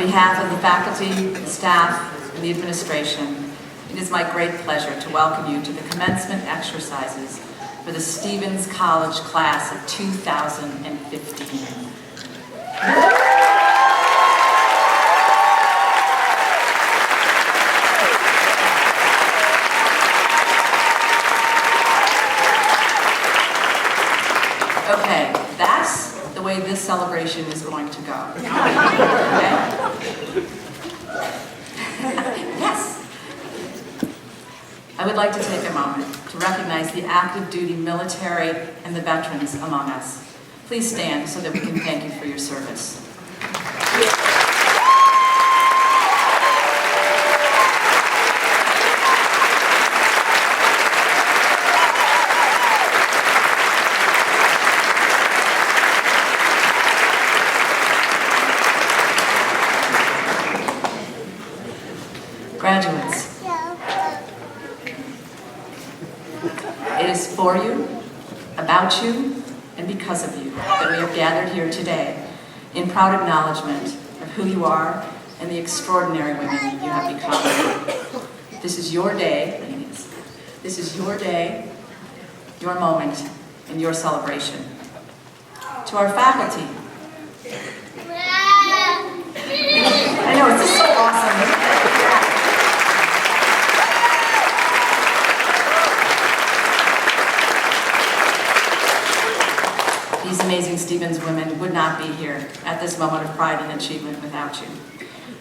behalf of the faculty, the staff, and the administration, it is my great pleasure to welcome you to the commencement exercises for the Stevens College class of 2015. Okay, that's the way this celebration is going to go. Okay? Yes. I would like to take a moment to recognize the active duty military and the veterans among us. Please stand so that we can thank you for your service. Graduates, it is for you, about you, and because of you that we have gathered here today in proud acknowledgement of who you are and the extraordinary women you have become. This is your day, ladies. This is your day, your moment, and your celebration. To our faculty, I know, it's just so awesome. These amazing Stevens women would not be here at this moment of pride and achievement without you.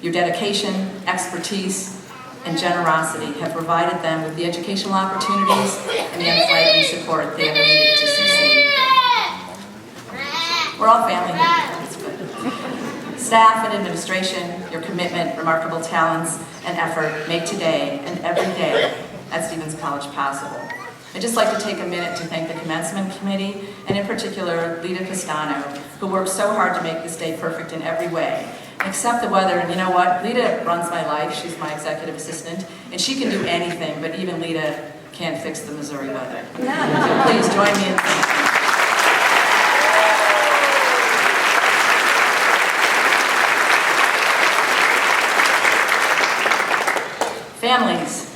Your dedication, expertise, and generosity have provided them with the educational opportunities and the unflagging support they have needed to succeed. We're all family here. That's good. Staff and administration, your commitment, remarkable talents, and effort make today and every day at Stevens College possible. I'd just like to take a minute to thank the Commencement Committee, and in particular, Lita Castano, who worked so hard to make this day perfect in every way. Except the weather, and you know what? Lita runs my life, she's my executive assistant, and she can do anything, but even Lita can't fix the Missouri weather. So please join me in thanking her. Families,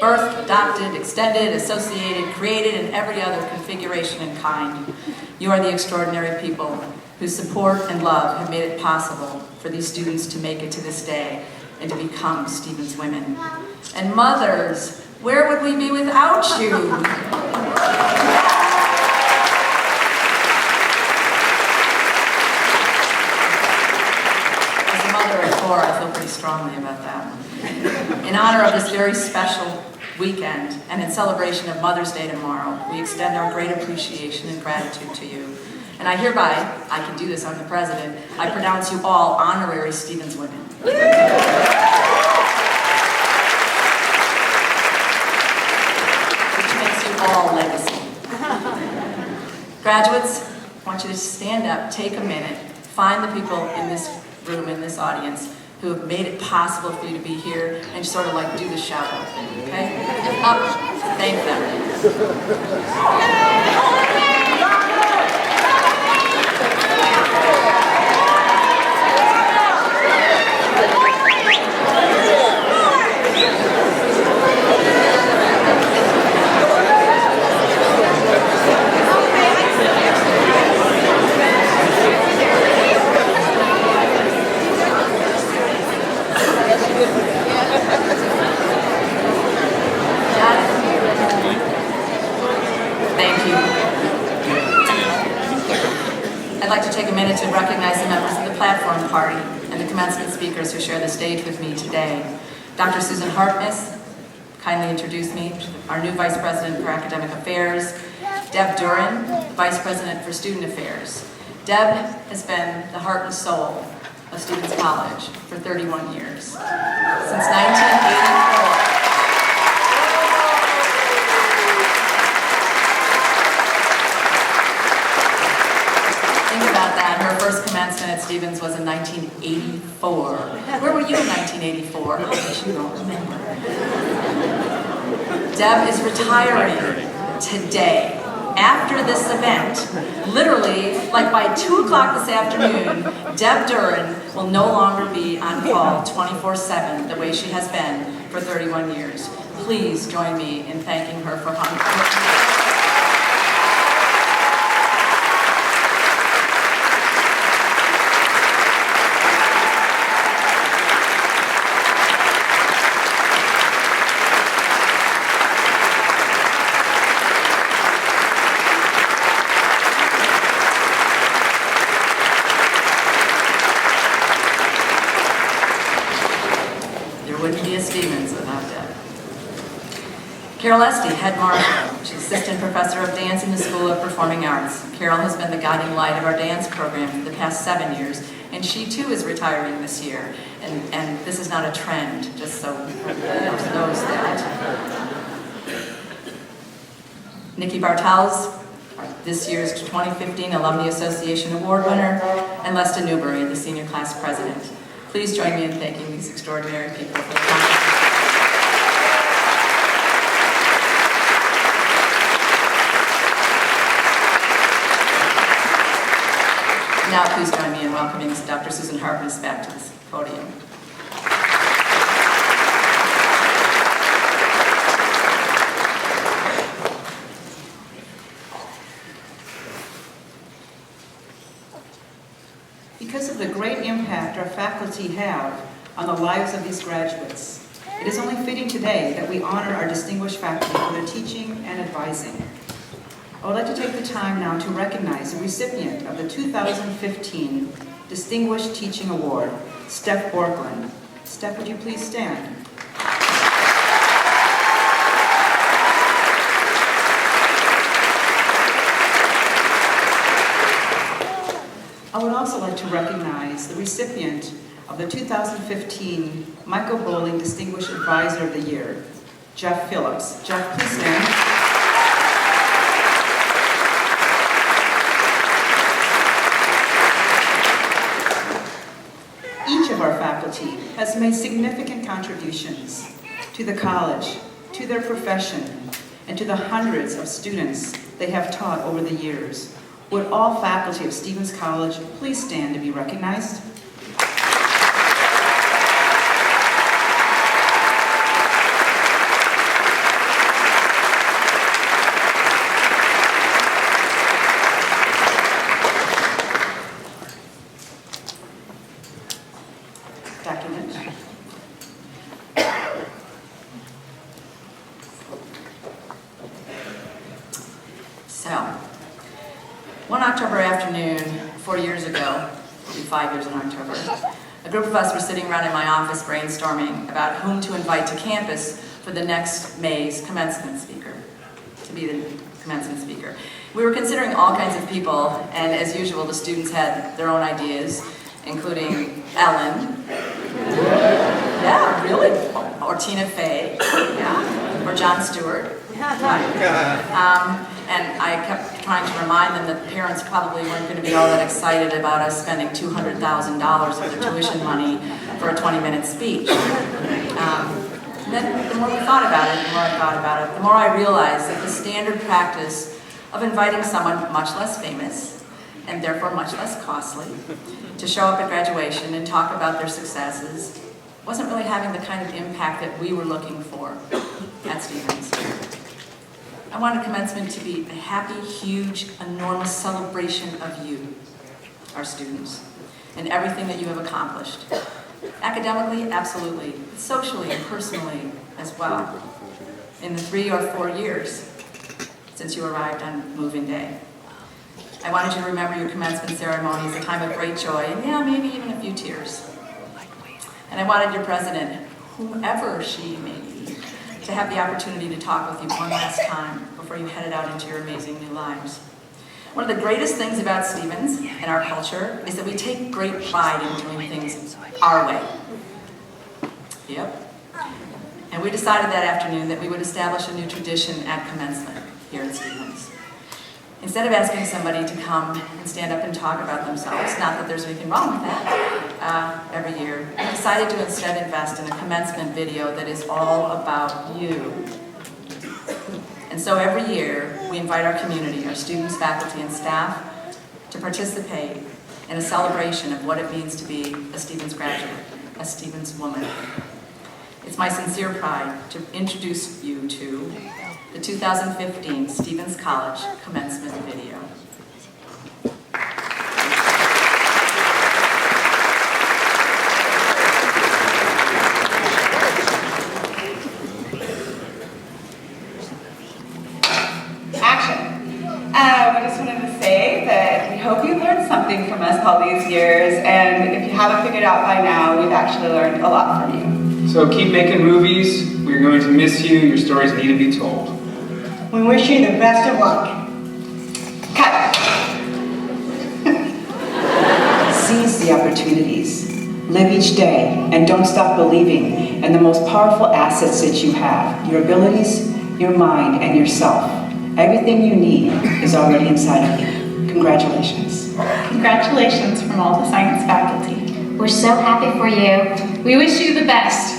birthed, adopted, extended, associated, created, and every other configuration and kind. You are the extraordinary people whose support and love have made it possible for these students to make it to this day and to become Stevens women. And mothers, where would we be without you? As a mother of four, I feel pretty strongly about that one. In honor of this very special weekend and in celebration of Mother's Day tomorrow, we extend our great appreciation and gratitude to you. And I hereby, I can do this, I'm the president, I pronounce you all honorary Stevens women. Which makes you all legacy. Graduates, I want you to stand up, take a minute, find the people in this room, in this audience, who have made it possible for you to be here, and sort of like do the shout out thing, okay? Up, thank them. Thank you. I'd like to take a minute to recognize the members of the platform party and the commencement speakers who share the stage with me today. Dr. Susan Harkness kindly introduced me to our new Vice President for Academic Affairs, Deb Duran, Vice President for Student Affairs. Deb has been the heart and soul of Stevens College for 31 years. Since 1984. Think about that. Her first commencement at Stevens was in 1984. Where were you in 1984? I bet you don't remember. Deb is retiring today after this event, literally, like by 2 o'clock this afternoon, Deb Duran will no longer be on call 24/7 the way she has been for 31 years. Please join me in thanking her for her. Stevens without Deb. Carol Esty, head marshal. She's assistant professor of dance in the School of Performing Arts. Carol has been the guiding light of our dance program for the past 7 years, and she too is retiring this year. And this is not a trend, just so everyone knows that. Nikki Bartels, this year's 2015 Alumni Association Award winner, and Lesta Newberry, the senior class president. Please join me in thanking these extraordinary people for the conference. Now please join me in welcoming Dr. Susan Harkness back to this podium. Because of the great impact our faculty have on the lives of these graduates, it is only fitting today that we honor our distinguished faculty for their teaching and advising. I would like to take the time now to recognize the recipient of the 2015 Distinguished Teaching Award, Steph Borklin. Steph, would you please stand? I would also like to recognize the recipient of the 2015 Michael Bowling Distinguished Advisor of the Year, Jeff Phillips. Jeff, please stand. Each of our faculty has made significant contributions to the college, to their profession, and to the hundreds of students they have taught over the years. Would all faculty of Stevens College please stand to be recognized? Dr. Lynch. So, one October afternoon, 4 years ago, it'll be 5 years in October, a group of us were sitting around in my office brainstorming about whom to invite to campus for the next May's commencement speaker, to be the commencement speaker. We were considering all kinds of people, and as usual, the students had their own ideas, including Ellen. Yeah, really? Or Tina Fey, yeah, or Jon Stewart. And I kept trying to remind them that parents probably weren't going to be all that excited about us spending $200,000 of their tuition money for a 20-minute speech. Then the more we thought about it, the more I thought about it, the more I realized that the standard practice of inviting someone much less famous, and therefore much less costly, to show up at graduation and talk about their successes wasn't really having the kind of impact that we were looking for at Stevens. I wanted commencement to be a happy, huge, enormous celebration of you, our students, and everything that you have accomplished. Academically, absolutely, but socially and personally as well, in the 3 or 4 years since you arrived on moving day. I wanted you to remember your commencement ceremony as a time of great joy, and yeah, maybe even a few tears. And I wanted your president, whomever she may be, to have the opportunity to talk with you one last time before you headed out into your amazing new lives. One of the greatest things about Stevens and our culture is that we take great pride in doing things our way. Yep. And we decided that afternoon that we would establish a new tradition at commencement here at Stevens. Instead of asking somebody to come and stand up and talk about themselves, not that there's anything wrong with that, every year, we decided to instead invest in a commencement video that is all about you. And And so every year, we invite our community, our students, faculty, and staff to participate in a celebration of what it means to be a Stevens graduate, a Stevens woman. It's my sincere pride to introduce you to the 2015 Stevens College Commencement video. We just wanted to say that we hope you learned something from us all these years, and if you haven't figured out by now, we've actually learned a lot from you. So keep making movies. We're going to miss you. Your stories need to be told. We wish you the best of luck. Cut. Seize the opportunities. Live each day and don't stop believing in the most powerful assets that you have, your abilities, your mind, and yourself. Everything you need is already inside of you. Congratulations. Congratulations from all the science faculty. We're so happy for you. We wish you the best.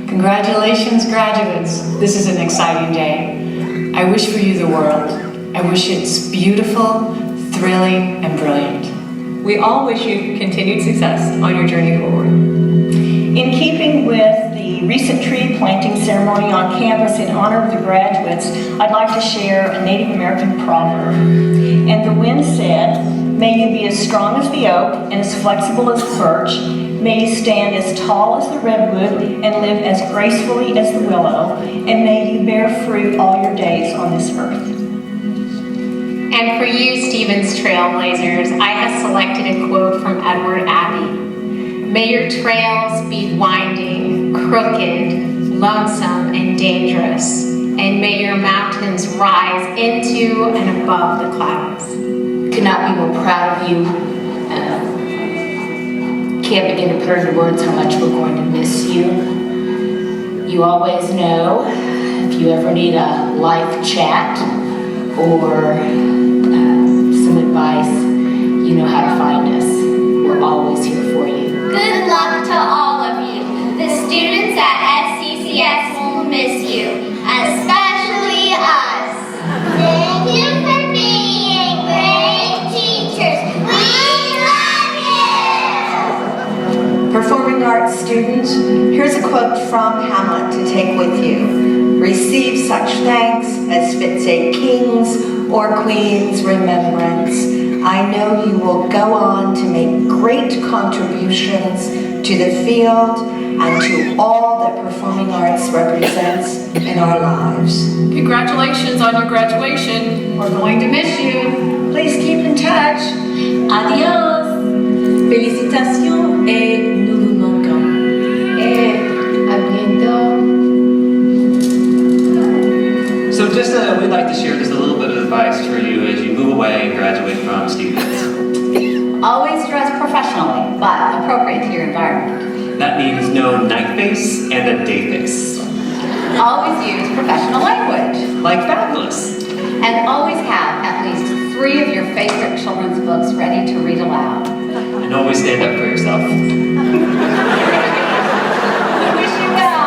Congratulations, graduates. This is an exciting day. I wish for you the world. I wish it's beautiful, thrilling, and brilliant. We all wish you continued success on your journey forward. In keeping with the recent tree planting ceremony on campus in honor of the graduates, I'd like to share a Native American proverb. And the wind said, "May you be as strong as the oak and as flexible as the birch. May you stand as tall as the redwood and live as gracefully as the willow. And may you bear fruit all your days on this earth." And for you, Stevens Trailblazers, I have selected a quote from Edward Abbey. May your trails be winding, crooked, lonesome, and dangerous. And may your mountains rise into and above the clouds. Could not be more proud of you. Can't begin to put into words how much we're going to miss you. You always know if you ever need a life chat or some advice, you know how to find us. We're always here for you. Good luck to all of you. The students at SCCS will miss you, especially us. Thank you for being great teachers. We love you! Performing arts students, here's a quote from Hamlet to take with you. Receive such thanks as fits a king's or queen's remembrance. I know you will go on to make great contributions to the field and to all that performing arts represents in our lives. Congratulations on your graduation. We're going to miss you. Please keep in touch. Adios. Félicitations et nous vous manquons. À bientôt. So we'd like to share just a little bit of advice for you as you move away and graduate from Stevens. Always dress professionally, but appropriate to your environment. That means no night face and a day face. Always use professional language. Like fabulous. And always have at least 3 of your favorite children's books ready to read aloud. And always stand up for yourself. I wish you well.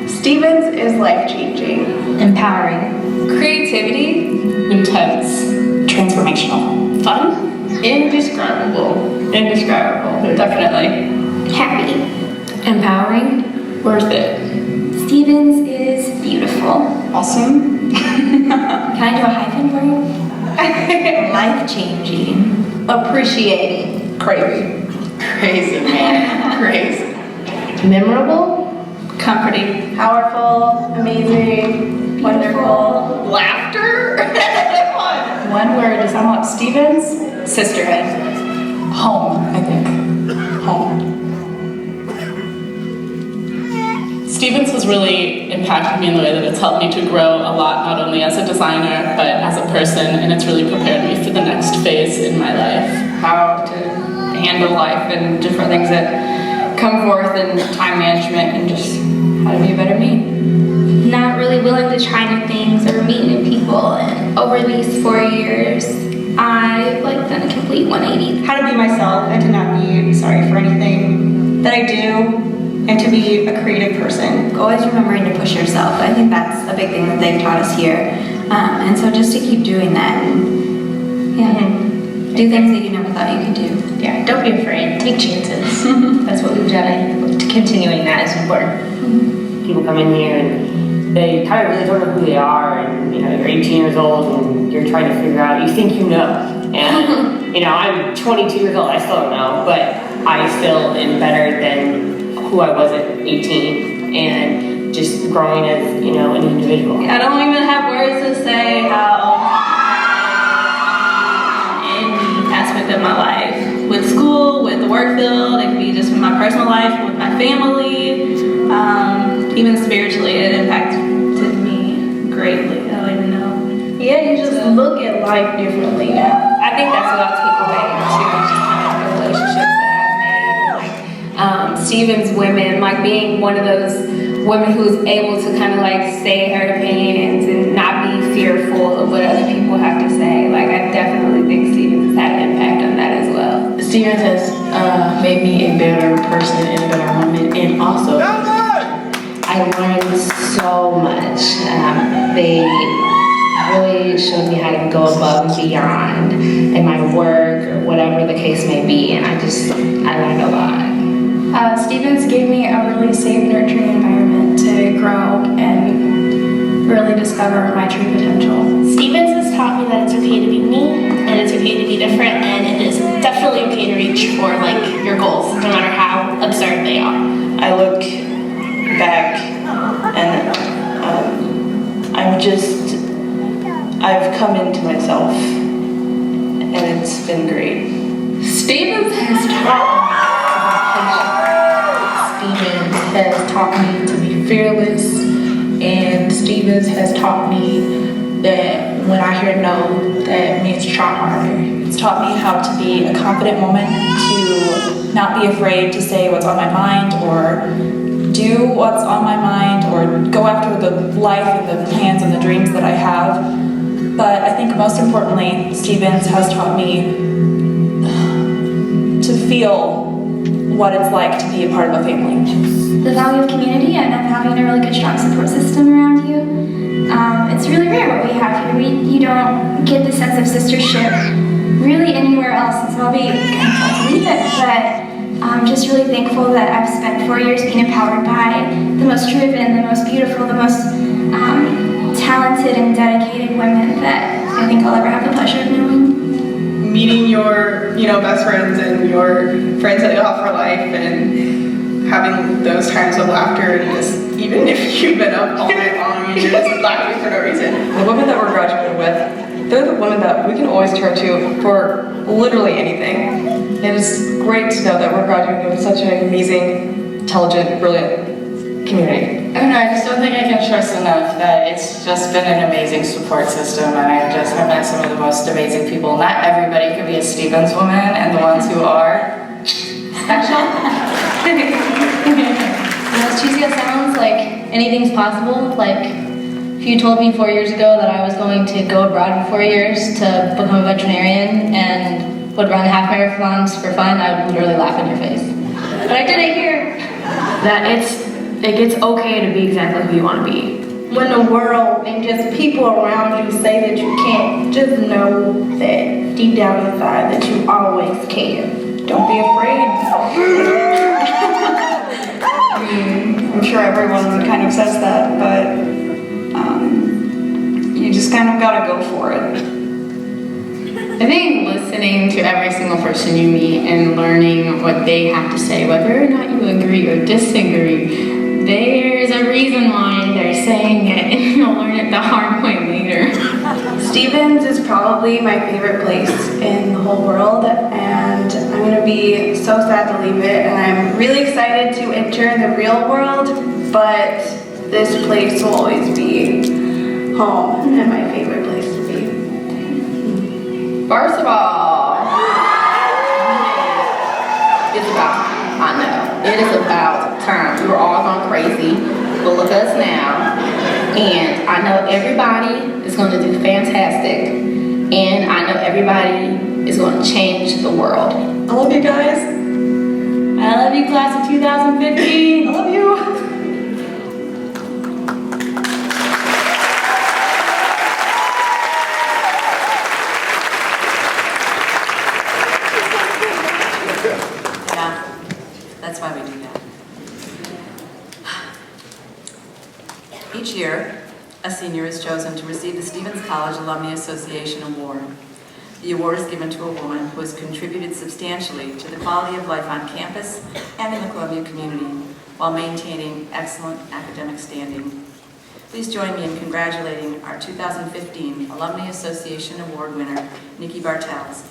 Stevens is life-changing, empowering, creativity, Intense. Transformational. fun, indescribable, definitely. Happy. Empowering. Worth it. Stevens Stevens is beautiful. Awesome. Can I do a hyphen word? Life-changing. Appreciating. Crazy. Crazy, man. Crazy. Memorable, Comforting. powerful, amazing, wonderful. Laughter. One word to sum up Stevens: sisterhood. Home, I think. Home. Stevens has really impacted me in the way that it's helped me to grow a lot, not only as a designer, but as a person, and it's really prepared me for the next phase in my life. How to handle life and different things that come forth, and time management, and just how to be a better me. Not really willing to try new things or meet new people. And over these 4 years, I've done a complete 180. How to be myself and to not be sorry for anything that I do, and to be a creative person. Always remembering to push yourself. I think that's a big thing that they've taught us here. And so just to keep doing that and do things that you never thought you could do. Yeah, don't be afraid. Take chances. That's what we've done. Continuing that is important. People come in here and they kind of really don't know who they are, and you're 18 years old and you're trying to figure out, you think you know. And I'm 22 years old, I still don't know, but I still am better than who I was at 18, and just growing as, an individual. I don't even have words to say how any aspect of my life, with school, with the work field, it could be just with my personal life, with my family, even spiritually, it impacted me greatly. I don't even know. Yeah, you just look at life differently now. I think that's what I'll take away too, just kind of the relationships that I've made. Stevens women, being one of those women who's able to kind of say her opinions and not be fearful of what other people have to say. I definitely think Stevens has had an impact on that as well. Stevens has made me a better person and a better woman, and also I learned so much. They really showed me how to go above and beyond in my work or whatever the case may be, and I learned a lot. Stevens gave me a really safe, nurturing environment to grow and really discover my true potential. Stevens has taught me that it's okay to be me, and it's okay to be different, and it is definitely okay to reach for your goals, no matter how absurd they are. I look back and I've come into myself, and it's been great. Stevens has taught has taught me to be fearless, and Stevens has taught me that when I hear no, that means try harder. It's taught me how to be a confident woman, to not be afraid to say what's on my mind or do what's on my mind or go after the life and the plans and the dreams that I have. But I think most importantly, Stevens has taught me to feel what it's like to be a part of a family. The value of community and of having a really good, strong support system around you. It's really rare what we have here. You don't get the sense of sistership really anywhere else, and so I'll be kind of to leave it, but I'm just really thankful that I've spent 4 years being empowered by the most driven, the most beautiful, the most talented and dedicated women that I think I'll ever have the pleasure of knowing. Meeting your, best friends and your friends that you'll have for life, and having those times of laughter, and just, even if you've been up all night long, you're just laughing for no reason. The women that we're graduating with, they're the women that we can always turn to for literally anything. It is great to know that we're graduating with such an amazing, intelligent, brilliant community. I don't know, I just don't think I can stress enough that it's just been an amazing support system, and I just have met some of the most amazing people. Not everybody could be a Stevens woman, and the ones who are special. As cheesy as it sounds, anything's possible. If you told me 4 years ago that I was going to go abroad for 4 years to become a veterinarian and would run half marathons for fun, I would literally laugh in your face. But I did it here. That it gets okay to be exactly who you want to be. When the world and just people around you say that you can't, just know that deep down inside that you always can. Don't be afraid. I'm sure everyone kind of says that, but you just kind of gotta go for it. I think listening to every single person you meet and learning what they have to say, whether or not you agree or disagree, there's a reason why they're saying it, and you'll learn it the hard way later. Stevens is probably my favorite place in the whole world, and I'm going to be so sad to leave it, and I'm really excited to enter the real world, but this place will always be home and my favorite place to be. First of all, it's about time. I know. It is about time. We were all gone crazy, but look at us now. And I know everybody is going to do fantastic. And I know everybody is going to change the world. I love you guys. I love you, class of 2015. I love you. Yeah, that's why we do that. Each year, a senior is chosen to receive the Stevens College Alumni Association Award. The award is given to a woman who has contributed substantially to the quality of life on campus and in the Columbia community while maintaining excellent academic standing. Please join me in congratulating our 2015 Alumni Association Award winner, Nikki Bartels.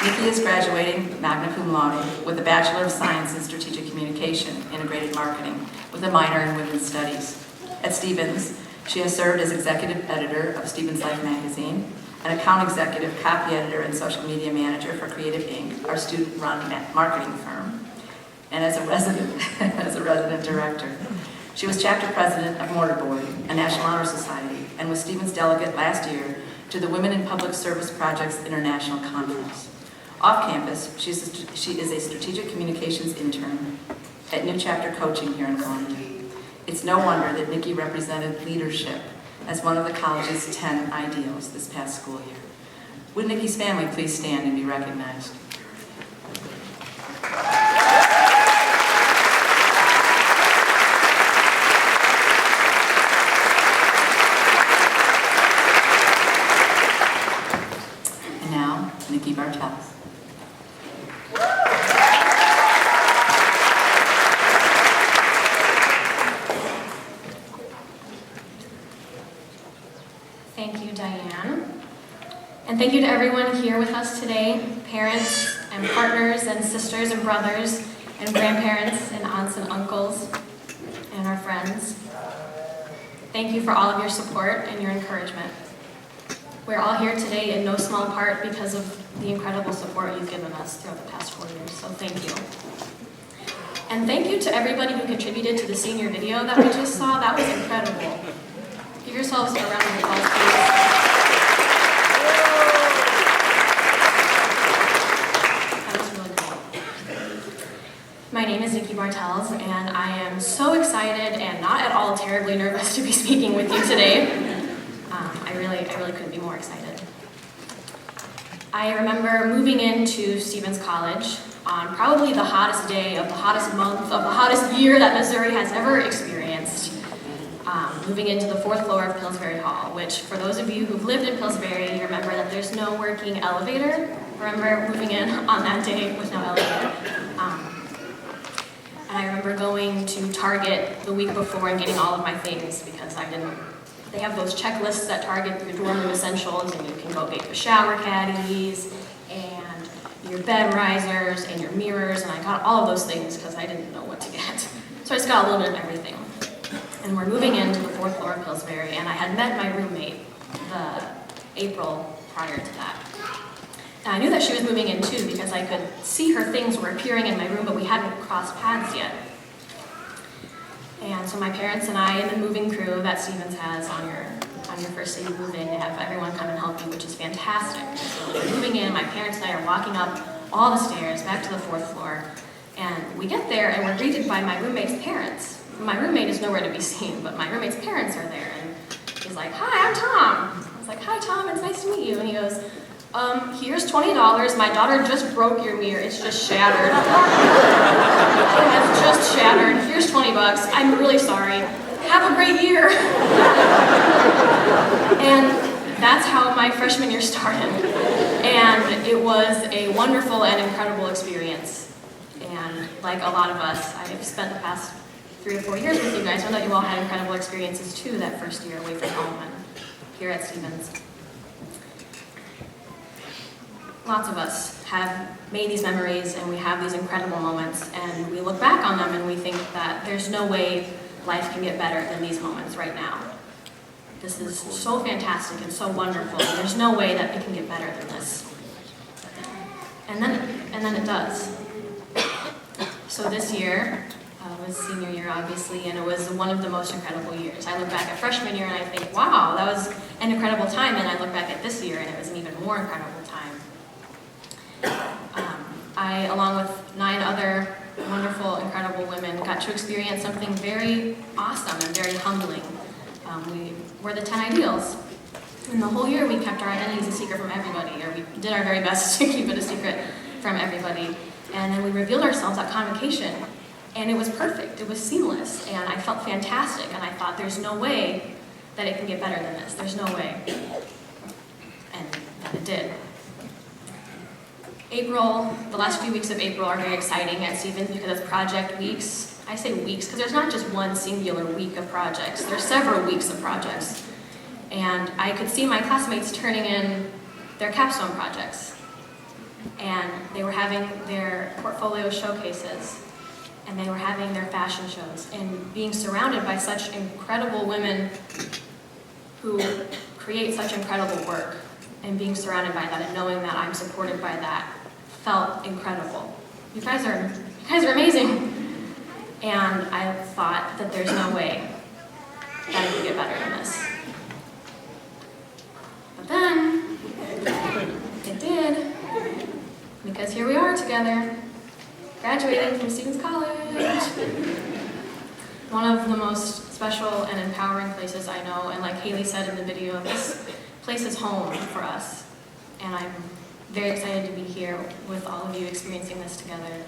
Nikki is graduating magna cum laude with a Bachelor of Science in Strategic Communication, Integrated Marketing, with a minor in Women's Studies. At Stevens, she has served as executive editor of Stevens Life magazine, an account executive, copy editor, and social media manager for Creative Inc., our student-run marketing firm, and as a resident director. She was chapter president of Mortarboard, a National Honor Society, and was Stevens delegate last year to the Women in Public Service Project's International Conference. Off campus, she is a strategic communications intern at New Chapter Coaching here in Columbia. It's no wonder that Nikki represented leadership as one of the college's 10 ideals this past school year. Would Nikki's family please stand and be recognized? And now, Nikki Bartels. Thank you, Diane. And thank you to everyone here with us today, parents and partners and sisters and brothers and grandparents and aunts and uncles and our friends. Thank you for all of your support and your encouragement. We're all here today in no small part because of the incredible support you've given us throughout the past 4 years, so thank you. And thank you to everybody who contributed to the senior video that we just saw. That was incredible. Give yourselves a round of applause, please. That was really cool. My name is Nikki Bartels, and I am so excited and not at all terribly nervous to be speaking with you today. I really couldn't be more excited. I remember moving into Stevens College on probably the hottest day of the hottest month of the hottest year that Missouri has ever experienced. Moving into the 4th floor of Pillsbury Hall, which for those of you who've lived in Pillsbury, you remember that there's no working elevator. I remember moving in on that day with no elevator. And I remember going to Target the week before and getting all of my things because they have those checklists at Target, your dorm room essentials, and you can go get your shower caddies and your bed risers and your mirrors, and I got all of those things because I didn't know what to get. So I just got a little bit of everything. And we're moving into the 4th floor of Pillsbury, and I had met my roommate the April prior to that. And I knew that she was moving in too because I could see her things were appearing in my room, but we hadn't crossed paths yet. And so my parents and I and the moving crew that Stevens has on your first day you move in, they have everyone come and help you, which is fantastic. So we're moving in, my parents and I are walking up all the stairs back to the 4th floor, and we get there and we're greeted by my roommate's parents. My roommate is nowhere to be seen, but my roommate's parents are there, and he's like, "Hi, I'm Tom." I was like, "Hi, Tom, to meet you. And he goes, here's $20. My daughter just broke your mirror. It's just shattered. It's just shattered. Here's $20. I'm really sorry. Have a great year. And that's how my freshman year started. And it was a wonderful and incredible experience. And like a lot of us, I have spent the past 3 or 4 years with you guys. I know that you all had incredible experiences too that first year away from home and here at Stevens. Lots of us have made these memories and we have these incredible moments and we look back on them and we think that there's no way life can get better than these moments right now. This is so fantastic and so wonderful. There's no way that it can get better than this. And then it does. So this year was senior year, obviously, and it was one of the most incredible years. I look back at freshman year and I think, wow, that was an incredible time. And I look back at this year and it was an even more incredible time. I, along with 9 other wonderful, incredible women, got to experience something very awesome and very humbling. We were the 10 ideals. And the whole year we kept our identities a secret from everybody, or we did our very best to keep it a secret from everybody. And then we revealed ourselves at convocation. And it was perfect, it was seamless, and I felt fantastic, and I thought there's no way that it can get better than this. There's no way. And it did. April, the last few weeks of April are very exciting at Stevens because it's project weeks. I say weeks because there's not just one singular week of projects. There's several weeks of projects. And I could see my classmates turning in their capstone projects. And they were having their portfolio showcases. And they were having their fashion shows. And being surrounded by such incredible women who create such incredible work. And being surrounded by that and knowing that I'm supported by that felt incredible. You guys are amazing. And I thought that there's no way that it could get better than this. But then, it did. Because here we are together, graduating from Stevens College. One of the most special and empowering places I know, and like Haley said in the video, this place is home for us. And I'm very excited to be here with all of you experiencing this together.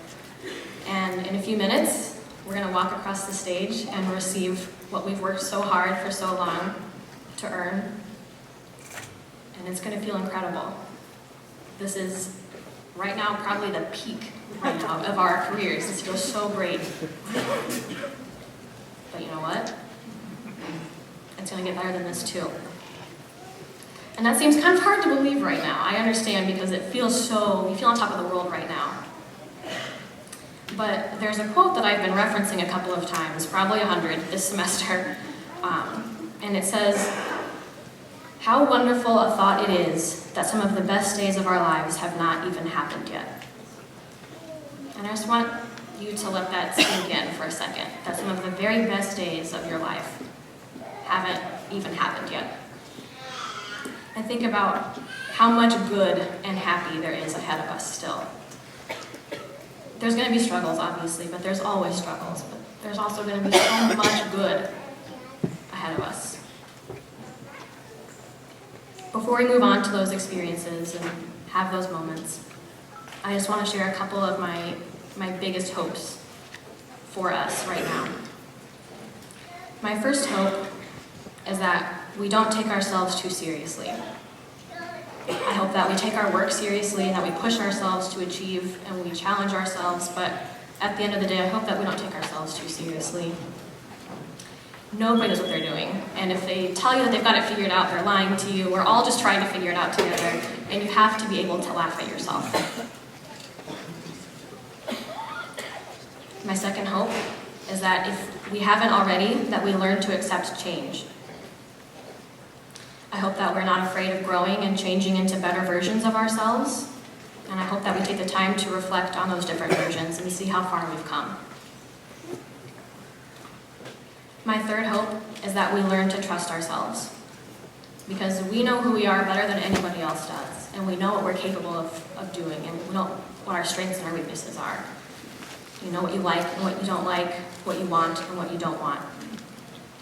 And in a few minutes, we're going to walk across the stage and receive what we've worked so hard for so long to earn. And it's going to feel incredible. This is, right now, probably the peak right now of our careers. This feels so great. But you know what? It's going to get better than this too. And that seems kind of hard to believe right now. I understand because it feels so, you feel on top of the world right now. But there's a quote that I've been referencing a couple of times, probably 100 this semester. And it says, "How wonderful a thought it is that some of the best days of our lives have not even happened yet." And I just want you to let that sink in for a second, that some of the very best days of your life haven't even happened yet. And think about how much good and happy there is ahead of us still. There's going to be struggles, obviously, but there's always struggles. But there's also going to be so much good ahead of us. Before we move on to those experiences and have those moments, I just want to share a couple of my biggest hopes for us right now. My first hope is that we don't take ourselves too seriously. I hope that we take our work seriously and that we push ourselves to achieve and we challenge ourselves, but at the end of the day, I hope that we don't take ourselves too seriously. Nobody knows what they're doing, and if they tell you that they've got it figured out, they're lying to you. We're all just trying to figure it out together, and you have to be able to laugh at yourself. My second hope is that if we haven't already, that we learn to accept change. I hope that we're not afraid of growing and changing into better versions of ourselves, and I hope that we take the time to reflect on those different versions and see how far we've come. My third hope is that we learn to trust ourselves, because we know who we are better than anybody else does, and we know what we're capable of doing, and we know what our strengths and our weaknesses are. You know what you like and what you don't like, what you want and what you don't want,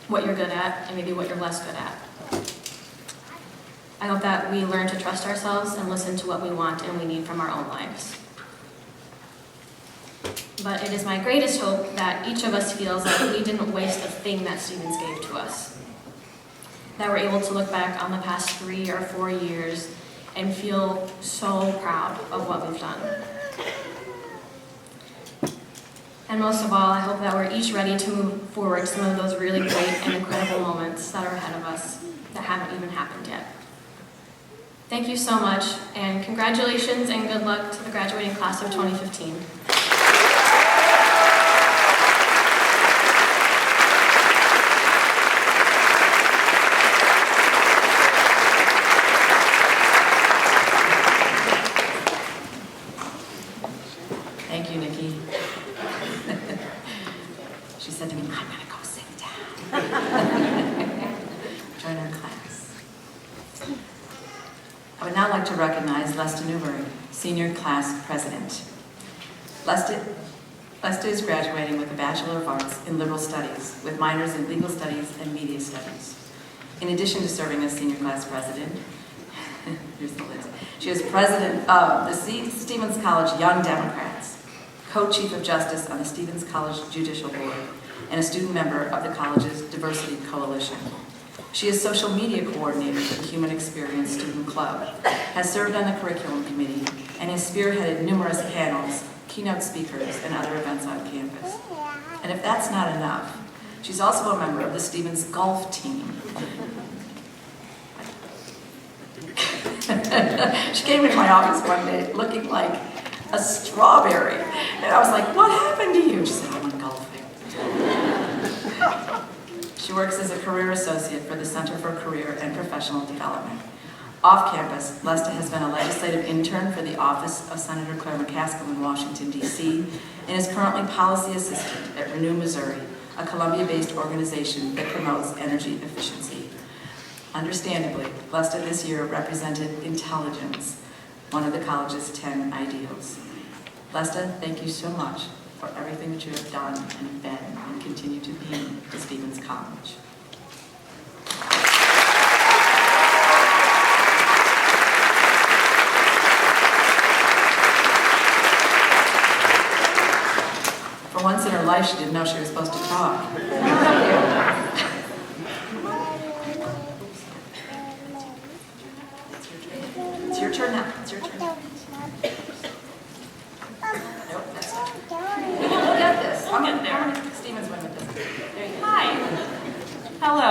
what you're good at and maybe what you're less good at. I hope that we learn to trust ourselves and listen to what we want and we need from our own lives. But it is my greatest hope that each of us feels like we didn't waste a thing that Stevens gave to us. That we're able to look back on the past 3 or 4 years and feel so proud of what we've done. And most of all, I hope that we're each ready to move forward some of those really great and incredible moments that are ahead of us that haven't even happened yet. Thank you so much, and congratulations and good luck to the graduating class of 2015. Thank you, Nikki. She said to me, I'm gonna go sit down. Join our class. I would now like to recognize Lesta Newberry, Senior Class President. Lesta is graduating with a Bachelor of Arts in Liberal Studies, with minors in Legal Studies and Media Studies. In addition to serving as Senior Class President, here's the list, she is President of the Stevens College Young Democrats, Co-Chief of Justice on the Stevens College Judicial Board, and a student member of the college's Diversity Coalition. She is Social Media Coordinator for the Human Experience Student Club, has served on the Curriculum Committee, and has spearheaded numerous panels, keynote speakers, and other events on campus. And if that's not enough, she's also a member of the Stevens Golf Team. She came into my office one day looking like a strawberry. And I was like, what happened to you? She said, I went golfing. She works as a career associate for the Center for Career and Professional Development. Off campus, Lesta has been a legislative intern for the office of Senator Claire McCaskill in Washington, D.C., and is currently policy assistant at Renew Missouri, a Columbia-based organization that promotes energy efficiency. Understandably, Lesta this year represented intelligence, one of the college's 10 ideals. Lesta, thank you so much for everything that you have done and been and continue to be to Stevens College. For once in her life, she didn't know she was supposed to talk. It's your turn now. It's your turn now. Nope, that's not true. You can get this. How many Stevens women does this? There you go. Hi. Hello.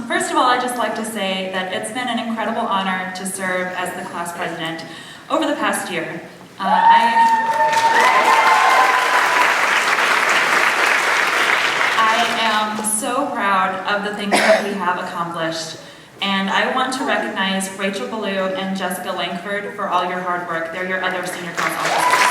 First of all, I'd just like to say that it's been an incredible honor to serve as the class president over the past year. I am so proud of the things that we have accomplished, and I want to recognize Rachel Ballou and Jessica Langford for all your hard work. They're your other senior class officers.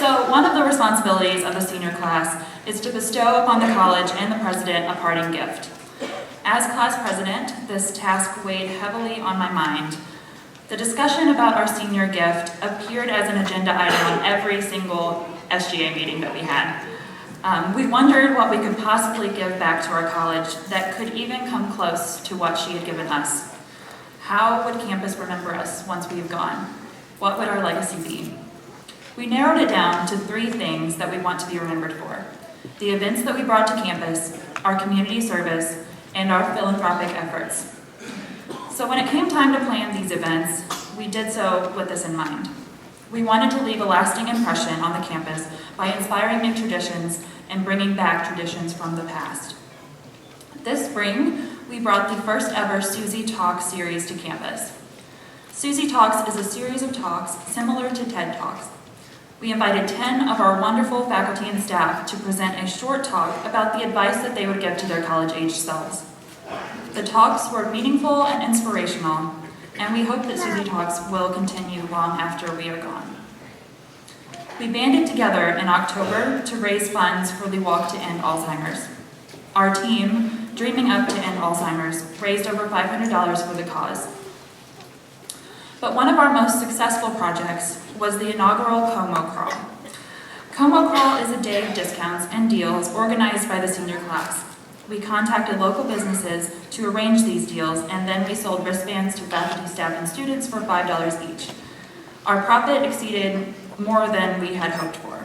So one of the responsibilities of the senior class is to bestow upon the college and the president a parting gift. As class president, this task weighed heavily on my mind. The discussion about our senior gift appeared as an agenda item on every single SGA meeting that we had. We wondered what we could possibly give back to our college that could even come close to what she had given us. How would campus remember us once we have gone? What would our legacy be? We narrowed it down to 3 things that we want to be remembered for: the events that we brought to campus, our community service, and our philanthropic efforts. So when it came time to plan these events, we did so with this in mind. We wanted to leave a lasting impression on the campus by inspiring new traditions and bringing back traditions from the past. This spring, we brought the first ever Susie Talks series to campus. Susie Talks is a series of talks similar to TED Talks. We invited 10 of our wonderful faculty and staff to present a short talk about the advice that they would give to their college-age selves. The talks were meaningful and inspirational, and we hope that Susie Talks will continue long after we are gone. We banded together in October to raise funds for the Walk to End Alzheimer's. Our team, Dreaming Up to End Alzheimer's, raised over $500 for the cause. But one of our most successful projects was the inaugural Como Crawl, Conferral is a day of discounts and deals organized by the senior class. We contacted local businesses to arrange these deals, and then we sold wristbands to faculty, staff, and students for $5 each. Our profit exceeded more than we had hoped for.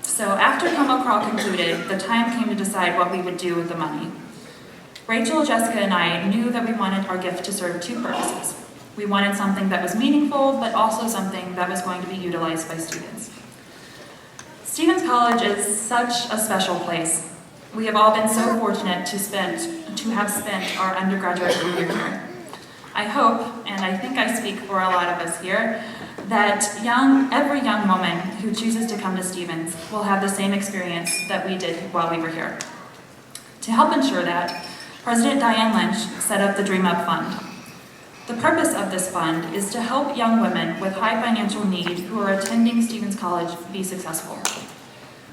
So after Conferral concluded, the time came to decide what we would do with the money. Rachel, Jessica, and I knew that we wanted our gift to serve two purposes. We wanted something that was meaningful, but also something that was going to be utilized by students. Stevens College is such a special place. We have all been so fortunate to have spent our undergraduate career here. I hope, and I think I speak for a lot of us here, that every young woman who chooses to come to Stevens will have the same experience that we did while we were here. To help ensure that, President Dianne Lynch set up the Dream Up Fund. The purpose of this fund is to help young women with high financial need who are attending Stevens College be successful.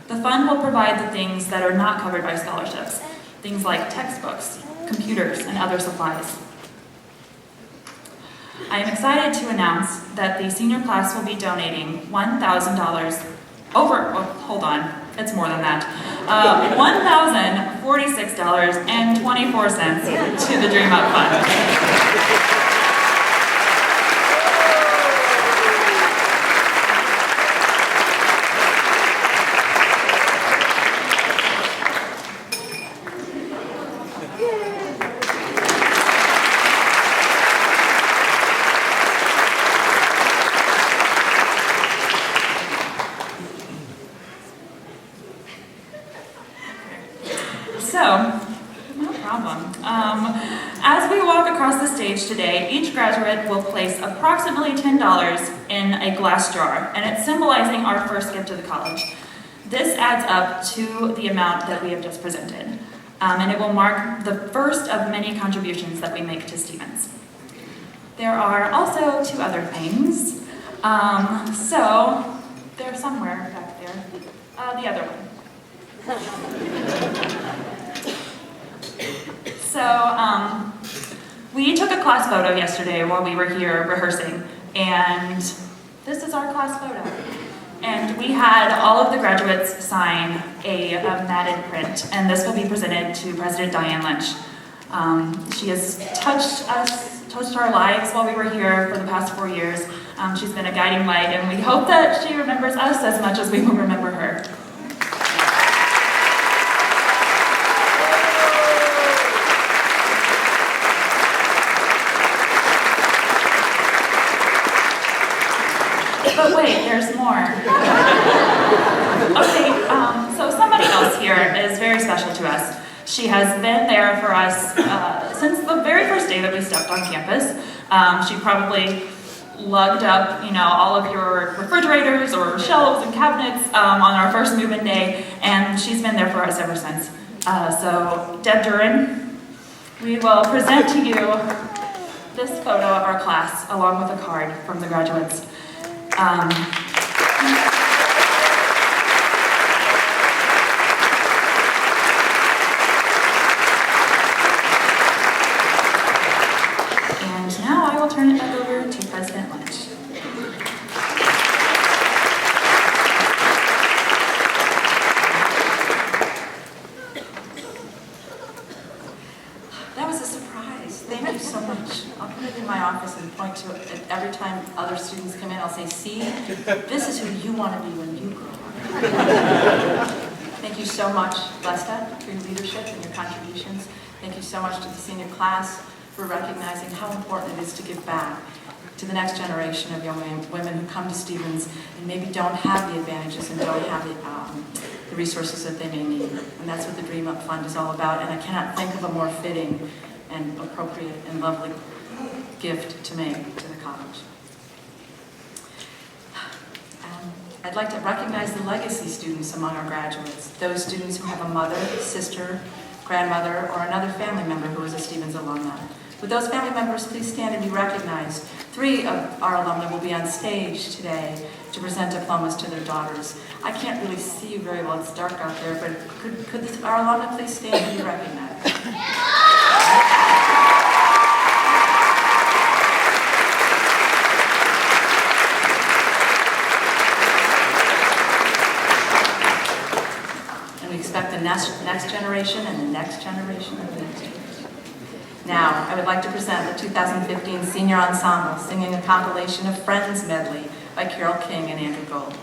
The fund will provide the things that are not covered by scholarships, things like textbooks, computers, and other supplies. I am excited to announce that the senior class will be donating $1,000 hold on, it's more than that, $1,046.24 to the Dream Up Fund. As we walk across the stage today, each graduate will place approximately $10 in a glass jar, and it's symbolizing our first gift to the college. This adds up to the amount that we have just presented, and it will mark the first of many contributions that we make to Stevens. There are also two other things. So they're somewhere back there. The other one. So, we took a class photo yesterday while we were here rehearsing, and this is our class photo. And we had all of the graduates sign a matted print, and this will be presented to President Dianne Lynch. She has touched our lives while we were here for the past 4 years. She's been a guiding light, and we hope that she remembers us as much as we will remember her. But wait, there's more. Okay, so somebody else here is very special to us. She has been there for us since the very first day that we stepped on campus. She probably lugged up, all of your refrigerators or shelves and cabinets on our first move-in day, and she's been there for us ever since. So, Deb Duran, we will present to you this photo of our class along with a card from the graduates. And now I will turn it back over to President Lynch. That was a surprise. Thank you so much. I'll put it in my office and point to it every time other students come in. I'll say, see, this is who you want to be when you grow up. Thank you so much, Lesta, for your leadership and your contributions. Thank you so much to the senior class for recognizing how important it is to give back to the next generation of young women who come to Stevens and maybe don't have the advantages and don't have the resources that they may need. And that's what the Dream Up Fund is all about, and I cannot think of a more fitting and appropriate and lovely gift to make to the college. I'd like to recognize the legacy students among our graduates, those students who have a mother, sister, grandmother, or another family member who is a Stevens alumni. Would those family members please stand and be recognized? 3 of our alumni will be on stage today to present diplomas to their daughters. I can't really see you very well, it's dark out there, but could our alumni please stand and be recognized? next generation and the next generation of leaders. Now, I would like to present the 2015 Senior Ensemble singing a compilation of Friends medley by Carole King and Andrew Gold.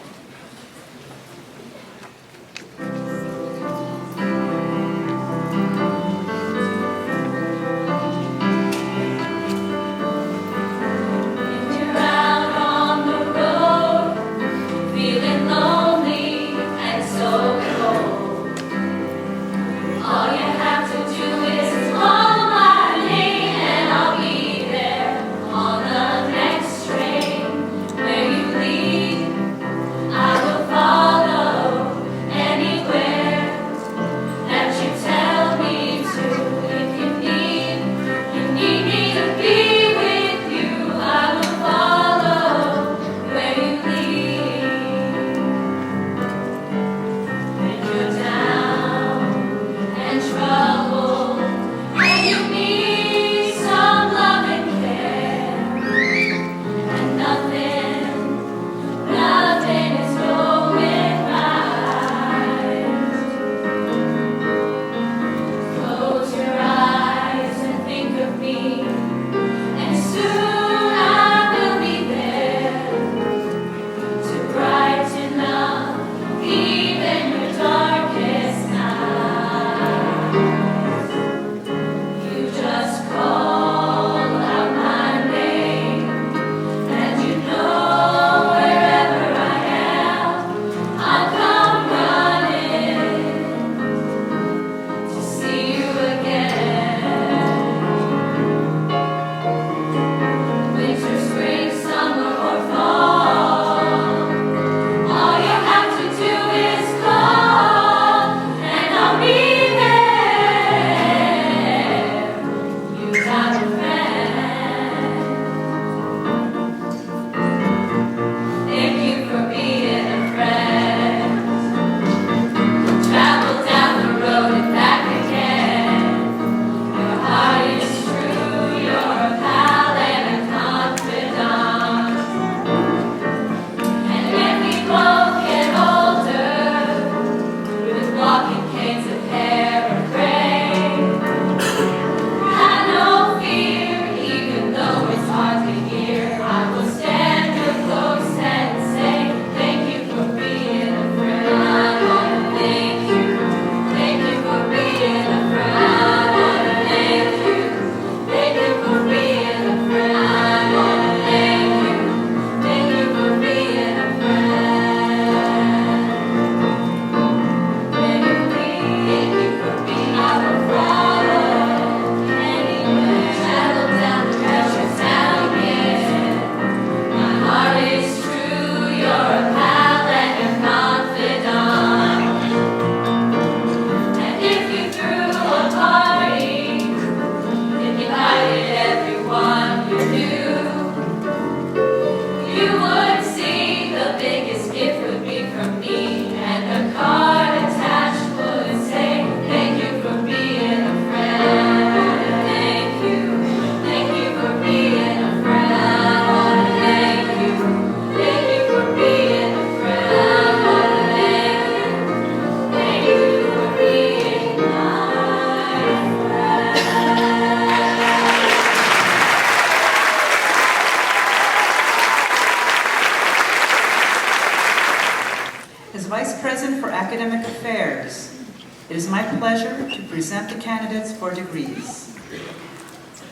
Academic Affairs, it is my pleasure to present the candidates for degrees.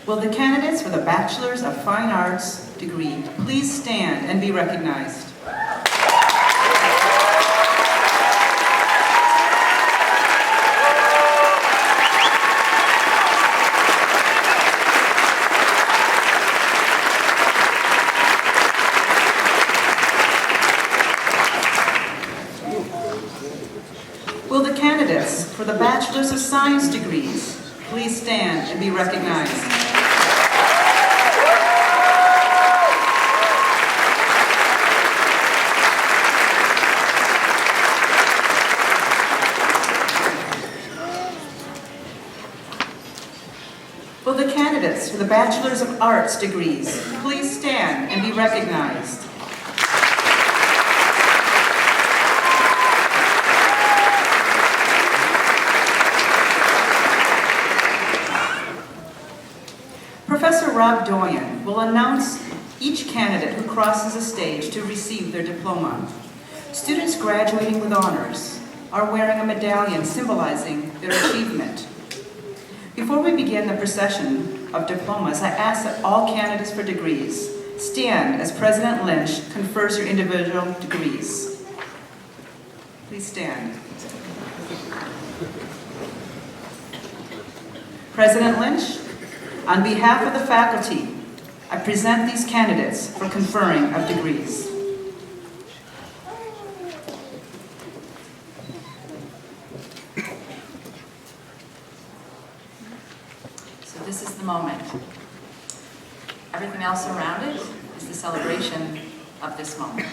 Will the candidates for the Bachelor's of Fine Arts degree please stand and be recognized? Will the candidates for the Bachelor's of Science degrees please stand and be recognized? Will the candidates for the Bachelor's of Arts degrees please stand and be recognized? Professor Rob Doyen will announce each candidate who crosses the stage to receive their diploma. Students graduating with honors are wearing a medallion symbolizing their achievement. Before we begin the procession of diplomas, I ask that all candidates for degrees stand as President Lynch confers your individual degrees. Please stand. President Lynch, on behalf of the faculty, I present these candidates for conferring of degrees. So this is the moment. Everything else around it is the celebration of this moment.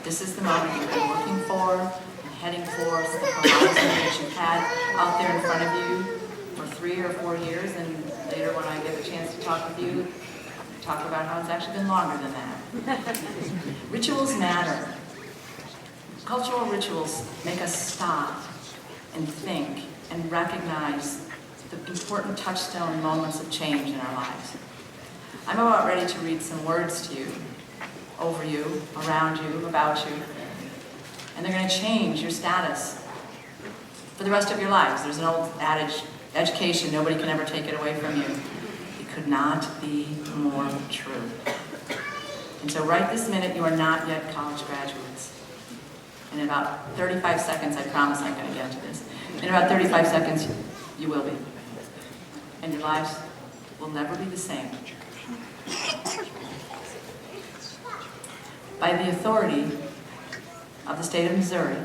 This is the moment you've been working for and heading for, the horizon that you've had out there in front of you for 3 or 4 years, and later when I get a chance to talk with you, talk about how it's actually been longer than that. Rituals matter. Cultural rituals make us stop and think and recognize the important touchstone moments of change in our lives. I'm about ready to read some words to you, over you, around you, about you, and they're going to change your status for the rest of your lives. There's an old adage, education, nobody can ever take it away from you. It could not be more true. And so right this minute, you are not yet college graduates. In about 35 seconds, I promise I'm going to get to this. In about 35 seconds, you will be. And your lives will never be the same. By the authority of the state of Missouri,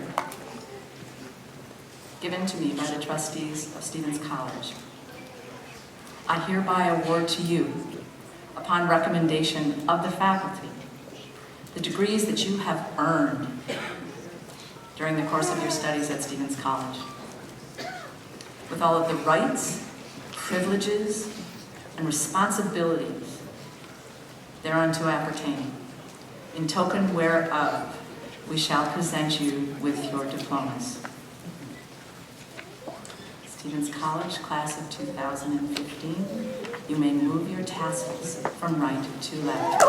given to me by the trustees of Stevens College, I hereby award to you, upon recommendation of the faculty, the degrees that you have earned during the course of your studies at Stevens College, with all of the rights, privileges, and responsibilities thereunto appertaining, in token whereof we shall present you with your diplomas. Stevens College, class of 2015, you may move your tassels from right to left.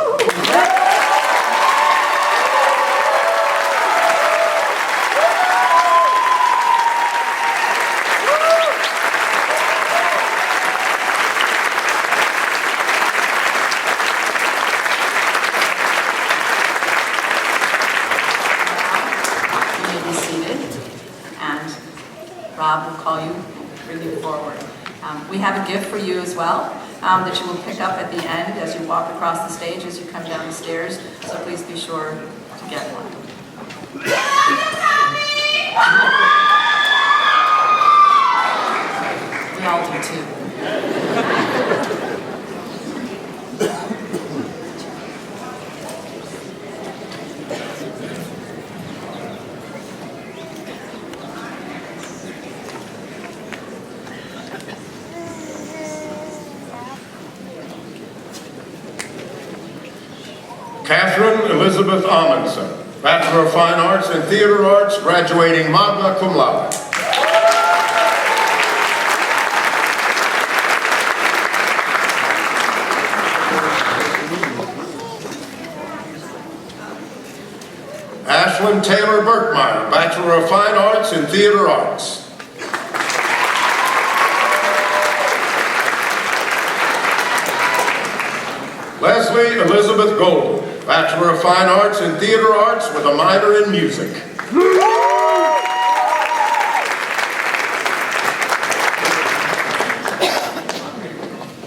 Rob will call you, bring you forward. We have a gift for you as well that you will pick up at the end as you walk across the stage, as you come down the stairs, so please be sure to get one. We all do too. Catherine Elizabeth Amundsen, Bachelor of Fine Arts in Theater Arts, graduating magna cum laude. Ashlyn Taylor Burkmeyer, Bachelor of Fine Arts in Theater Arts. Leslie Elizabeth Golden, Bachelor of Fine Arts in Theater Arts with a minor in music.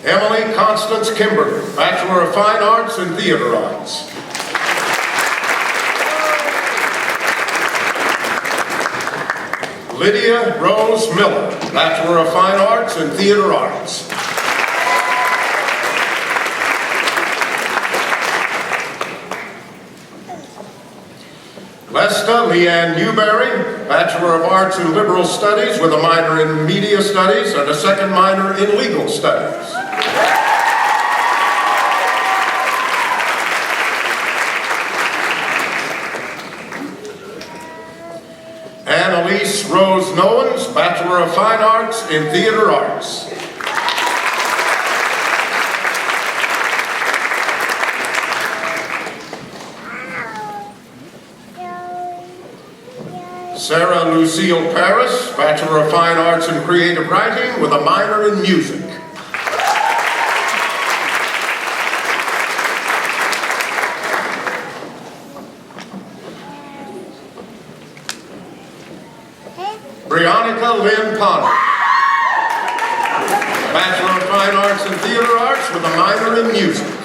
Emily Constance Kimberly, Bachelor of Fine Arts in Theater Arts. Lydia Rose Miller, Bachelor of Fine Arts in Theater Arts. Lesta Leanne Newberry, Bachelor of Arts in Liberal Studies with a minor in Media Studies and a second minor in Legal Studies. Annalise Rose Nowens, Bachelor of Fine Arts in Theater Arts. Sarah Lucille Paris, Bachelor of Fine Arts in Creative Writing with a minor in music. Briannica Lynn Ponder, Bachelor of Fine Arts in Theater Arts with a minor in music.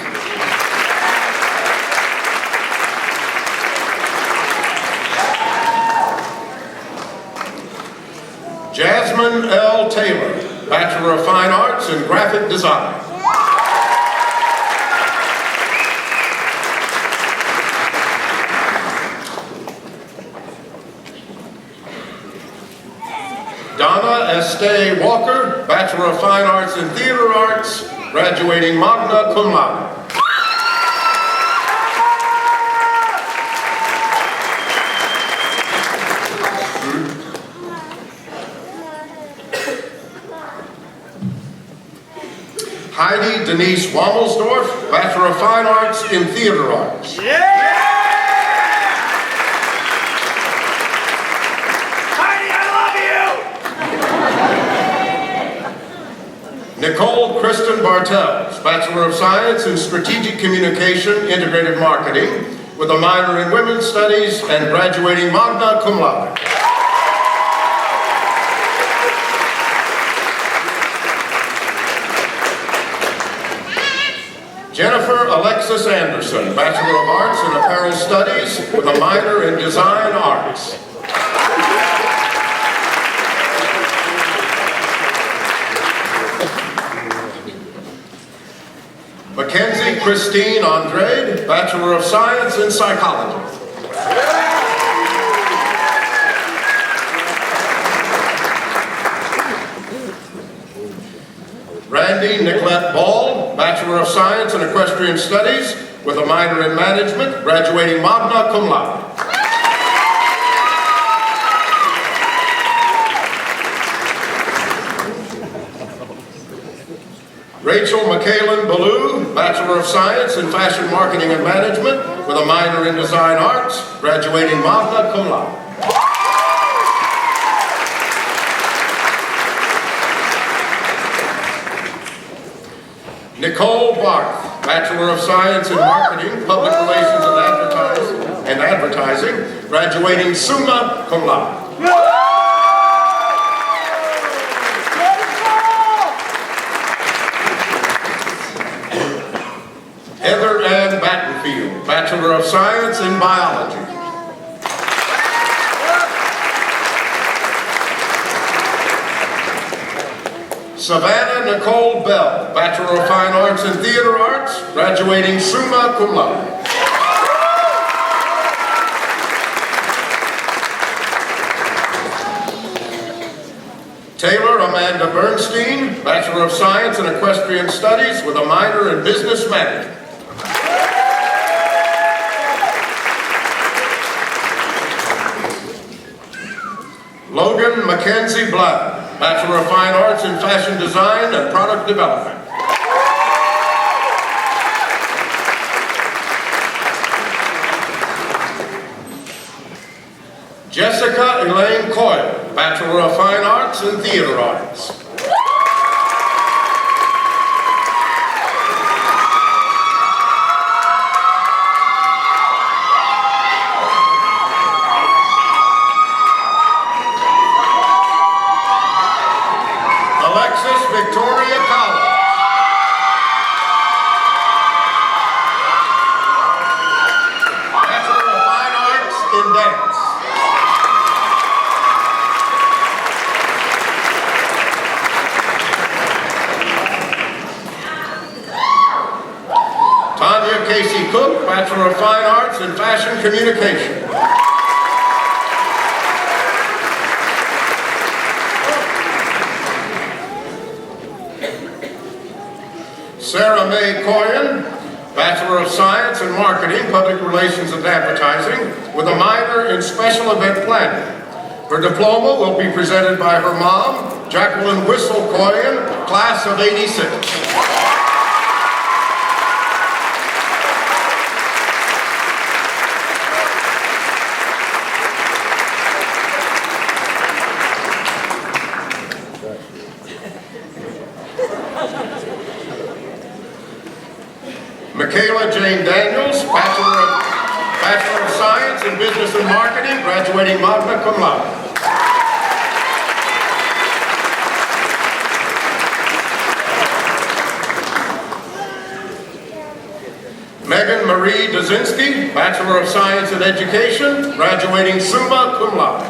Jasmine L. Taylor, Bachelor of Fine Arts in Graphic Design. Donna Estee Walker, Bachelor of Fine Arts in Theater Arts, graduating magna cum laude. Heidi Denise Wamelsdorf, Bachelor of Fine Arts in Theater Arts. Nicole Kristen Bartels, Bachelor of Science in Strategic Communication, Integrated Marketing, with a minor in Women's Studies and graduating magna cum laude. Jennifer Alexis Anderson, Bachelor of Arts in Apparel Studies, with a minor in Design Arts. Mackenzie Christine Andrade, Bachelor of Science in Psychology. Randy Nicolette Ball, Bachelor of Science in Equestrian Studies, with a minor in Management, graduating magna cum laude. Rachel McKaylin Ballou, Bachelor of Science in Fashion Marketing and Management, with a minor in Design Arts, graduating magna cum laude. Nicole Barth, Bachelor of Science in Marketing, Public Relations and Advertising, graduating summa cum laude. Heather Ann Battenfield, Bachelor of Science in Biology. Savannah Nicole Bell, Bachelor of Fine Arts in Theater Arts, graduating summa cum laude. Taylor Amanda Bernstein, Bachelor of Science in Equestrian Studies, with a minor in Business Management. Logan Mackenzie Black, Bachelor of Fine Arts in Fashion Design and Product Development. Jessica Elaine Coyle, Bachelor of Fine Arts in Theater Arts. Victoria College. Bachelor of Fine Arts in Dance. Tanya Casey Cook, Bachelor of Fine Arts in Fashion Communication. Sarah Mae Coyen, Bachelor of Science in Marketing, Public Relations and Advertising, with a minor in Special Event Planning. Her diploma will be presented by her mom, Jacqueline Whistle Coyen, class of '86. Michaela Jane Daniels, Bachelor of Science in Business and Marketing, graduating magna cum laude. Megan Marie Dazinski, Bachelor of Science in Education, graduating summa cum laude.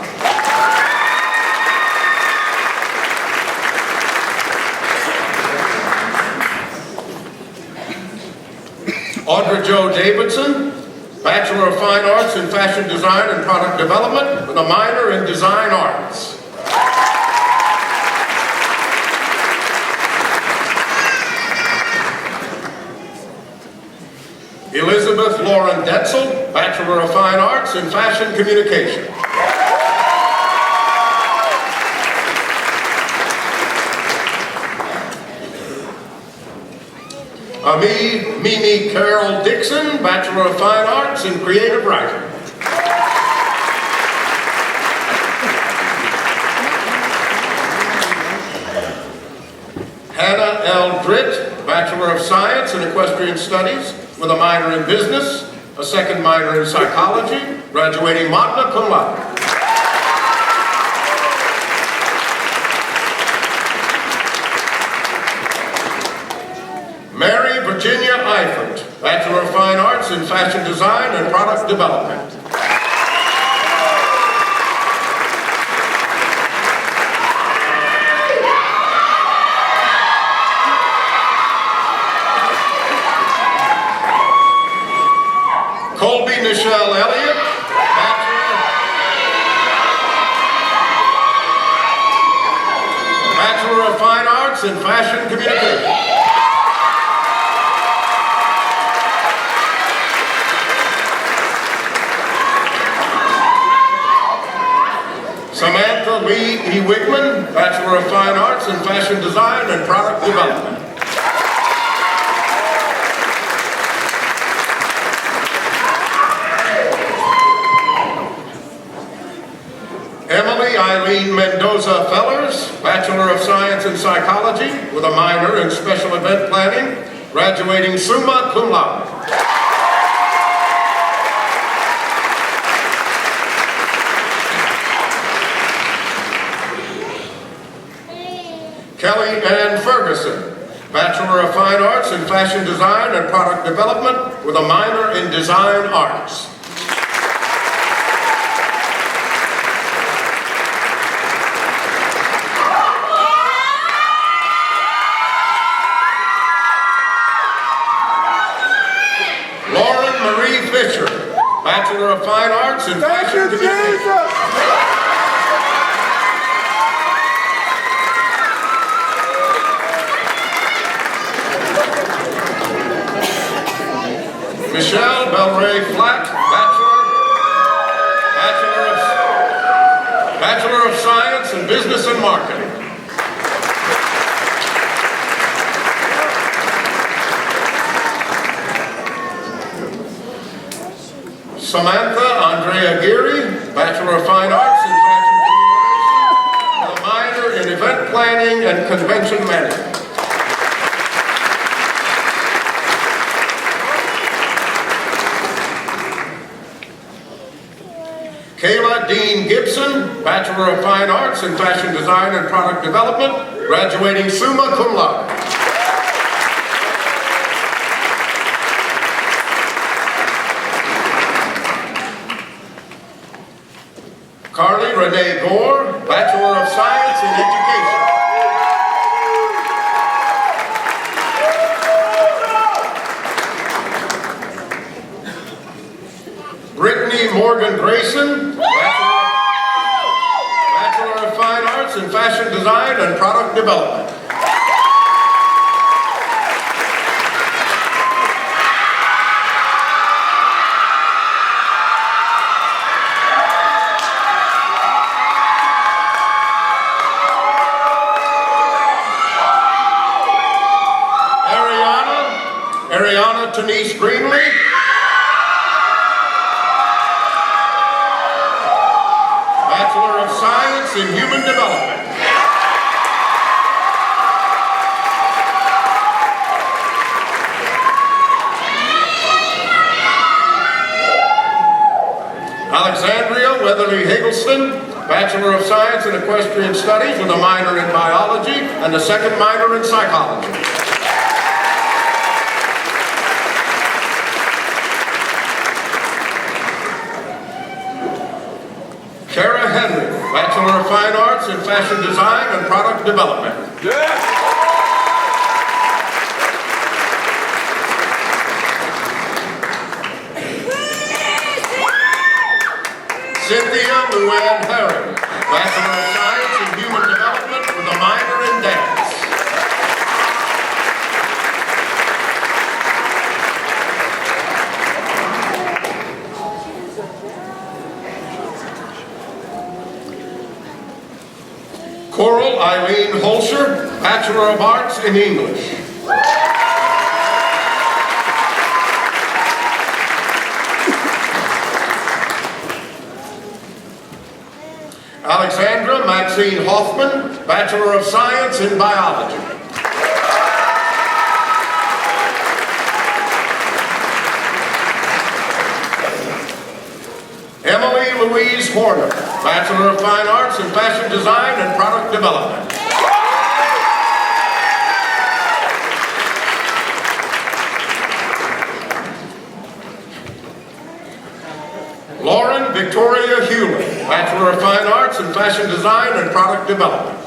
Audra Jo Davidson, Bachelor of Fine Arts in Fashion Design and Product Development with a minor in Design Arts. Elizabeth Lauren Detzel, Bachelor of Fine Arts in Fashion Communication. Mimi Carol Dixon, Bachelor of Fine Arts in Creative Writing. Hannah L. Dritt, Bachelor of Science in Equestrian Studies with a minor in Business, a second minor in Psychology, graduating magna cum laude. Mary Virginia Eifert, Bachelor of Fine Arts in Fashion Design and Product Development. Colby Nichelle Elliott, Bachelor of Fine Arts in Fashion Communication. Samantha Lee E. Wigman, Bachelor of Fine Arts in Fashion Design and Product Development. Emily Eileen Mendoza Fellers, Bachelor of Science in Psychology with a minor in Special Event Planning, graduating summa cum laude. Kelly Ann Ferguson, Bachelor of Fine Arts in Fashion Design and Product Development with a minor in Design Arts. Lauren Marie Fisher, Bachelor of Fine Arts in Fashion Communication. Michelle Belray Flack, Bachelor of Science in Business and Marketing. Samantha Andrea Geary, Bachelor of Fine Arts in Fashion Communication, with a minor in Event Planning and Convention Management. Kayla Dean Gibson, Bachelor of Fine Arts in Fashion Design and Product Development, graduating summa cum laude. Carly Renee Gore, Bachelor of Science in Education. Brittany Morgan Grayson, Bachelor of Fine Arts in Fashion Design and Product Development. Ariana Denise Greenlee, Bachelor of Science in Human Development. Heatherly Higgleston, Bachelor of Science in Equestrian Studies with a minor in biology and a second minor in psychology. Kara Henry, Bachelor of Fine Arts in Fashion Design and Product Development. Cynthia Luann Herring, Bachelor of Science in Human Development with a minor in dance. Coral Eileen Holscher, Bachelor of Arts in English. Alexandra Maxine Hoffman, Bachelor of Science in Biology. Emily Louise Horner, Bachelor of Fine Arts in Fashion Design and Product Development. Lauren Victoria Hewlett, Bachelor of Fine Arts in Fashion Design and Product Development.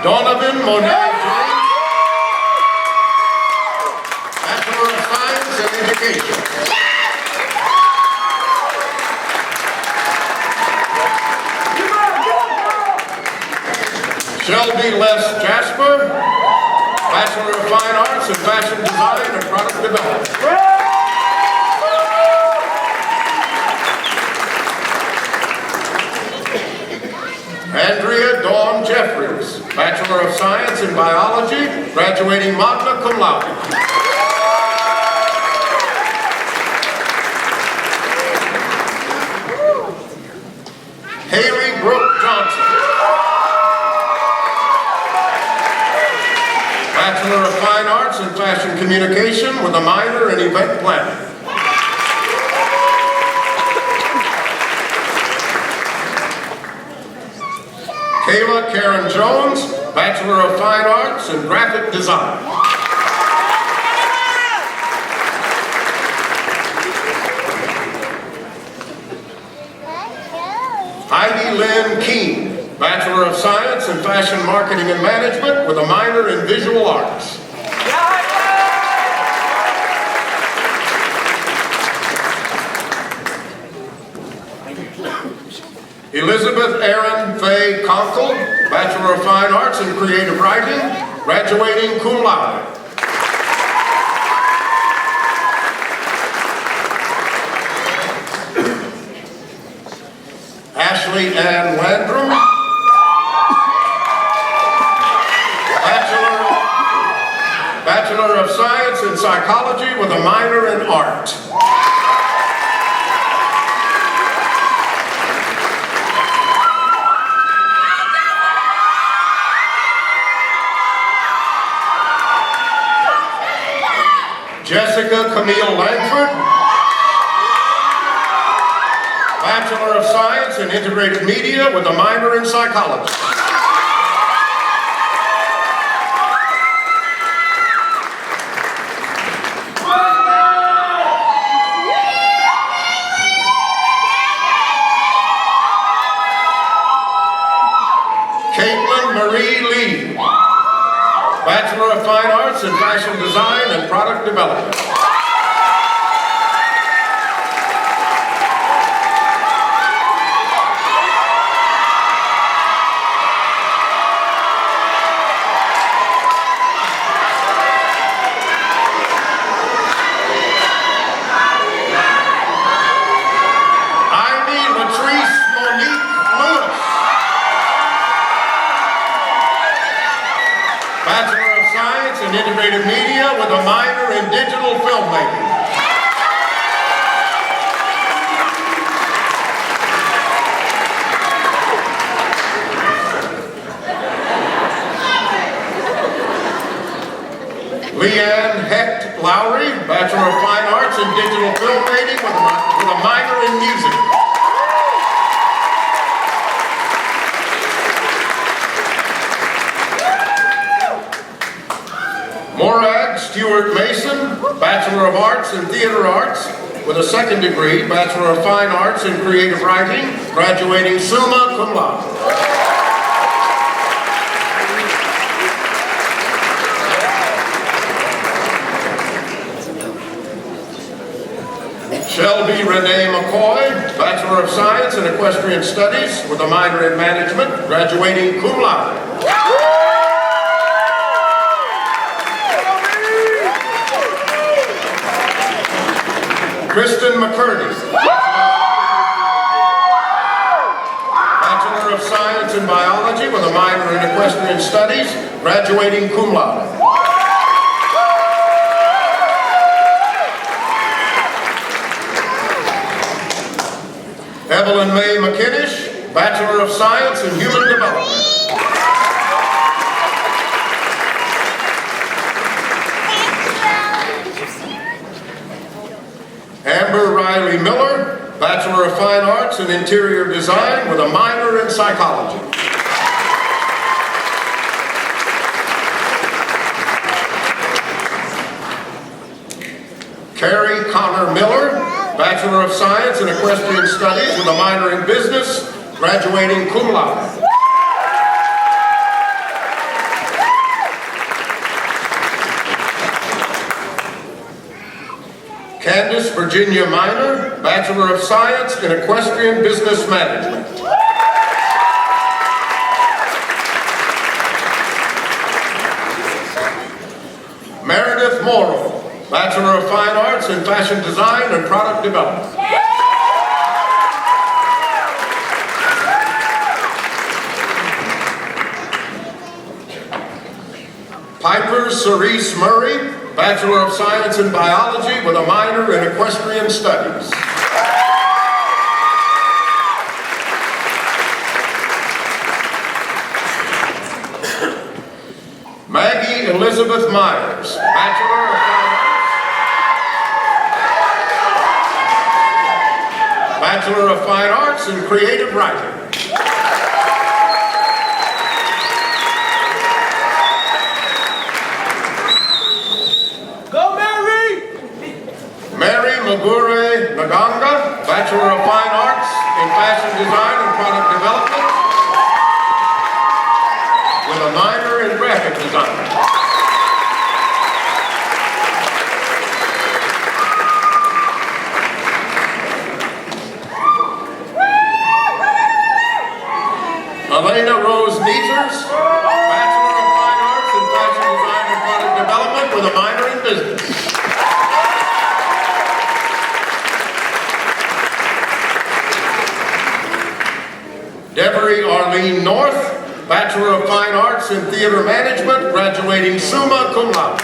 Donovan Monet James, Bachelor of Science in Education. Shelby Les Jasper, Bachelor of Fine Arts in Fashion Design and Product Development. Andrea Dawn Jeffries, Bachelor of Science in Biology, graduating magna cum laude. Haley Brooke Johnson, Bachelor of Fine Arts in Fashion Communication with a minor in Event Planning. Kayla Karen Jones, Bachelor of Fine Arts in Graphic Design. Heidi Lynn Keene, Bachelor of Science in Fashion Marketing and Management with a minor in Visual Arts. Elizabeth Erin Faye Conkle, Bachelor of Fine Arts in Creative Writing, graduating cum laude. Ashley Ann Landrum, Bachelor of Science in Psychology with a minor in Art. Jessica Camille Langford, Bachelor of Science in Integrated Media with a minor in Psychology. Caitlin Marie Lee, Bachelor of Fine Arts in Fashion Design and Product Development. Bachelor of Science in Integrated Media with a minor in Digital Leanne Hecht Lowry, Bachelor of Fine Arts in Digital Filmmaking with a minor in music. Morag Stewart Mason, Bachelor of Arts in Theater Arts with a second degree, Bachelor of Fine Arts in Creative Writing, graduating summa cum laude. Shelby Renee McCoy, Bachelor of Science in Equestrian Studies with a minor in Management, graduating cum laude. Kristen McCurdy, Bachelor of Science in Biology with a minor in Equestrian Studies, graduating cum laude. Evelyn May McKinnish, Bachelor of Science in Human Development. Amber Riley Miller, Bachelor of Fine Arts in Interior Design with a minor in Psychology. Carrie Connor Miller, Bachelor of Science in Equestrian Studies with a minor in Business, graduating cum laude. Candace Virginia Minor, Bachelor of Science in Equestrian Business Management. Meredith Morrow, Bachelor of Fine Arts in Fashion Design and Product Development. Piper Cerise Murray, Bachelor of Science in Biology with a minor in Equestrian Studies. Maggie Elizabeth Myers, Bachelor of Fine Arts. Bachelor of Fine Arts in Creative Writing. Mary Magure Naganga, Bachelor of Fine Arts in Fashion Design and Product Development with a minor in Graphic Design. Elena Rose Neaters, Bachelor of Fine Arts in Fashion Design and Product Development with a minor in Business. Deborah Arlene North, Bachelor of Fine Arts in Theater Management, graduating summa cum laude.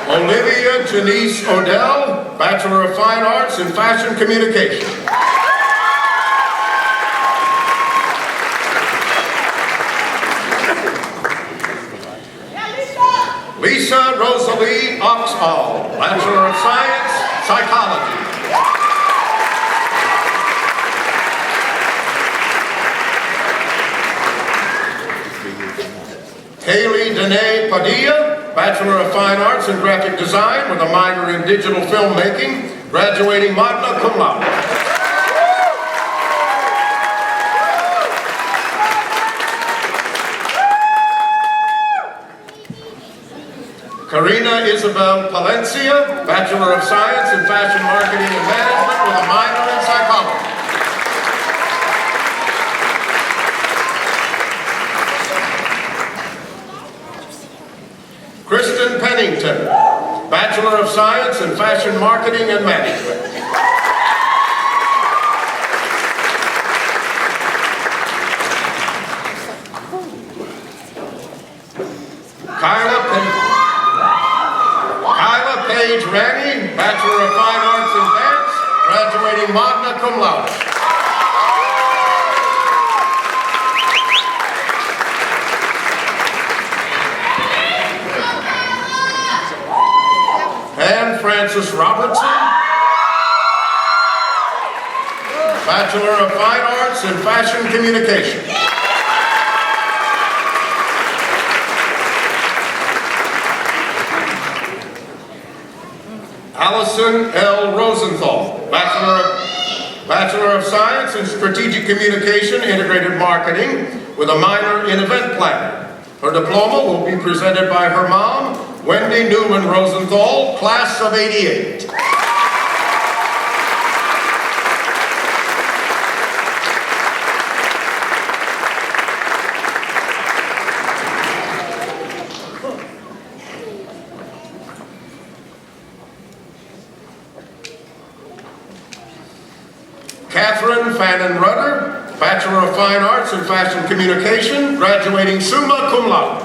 Olivia Janice Odell, Bachelor of Fine Arts in Fashion Communication. Lisa Rosalie Oxall, Bachelor of Science, Psychology. Haley Danae Padilla, Bachelor of Fine Arts in Graphic Design with a minor in Digital Filmmaking, graduating magna cum laude. Karina Isabel Palencia, Bachelor of Science in Fashion Marketing and Management with a minor in Psychology. Kristen Pennington, Bachelor of Science in Fashion Marketing and Management. Kyla Paige Ranny, Bachelor of Fine Arts in Dance graduating magna cum laude. And Francis Robertson, Bachelor of Fine Arts in Fashion Communication. Allison L. Rosenthal, Bachelor of Science in Strategic Communication, Integrated Marketing, with a minor in event planning. Her diploma will be presented by her mom, Wendy Newman Rosenthal, class of '88. Catherine Fannin Rudder, Bachelor of Fine Arts in Fashion Communication, graduating summa cum laude.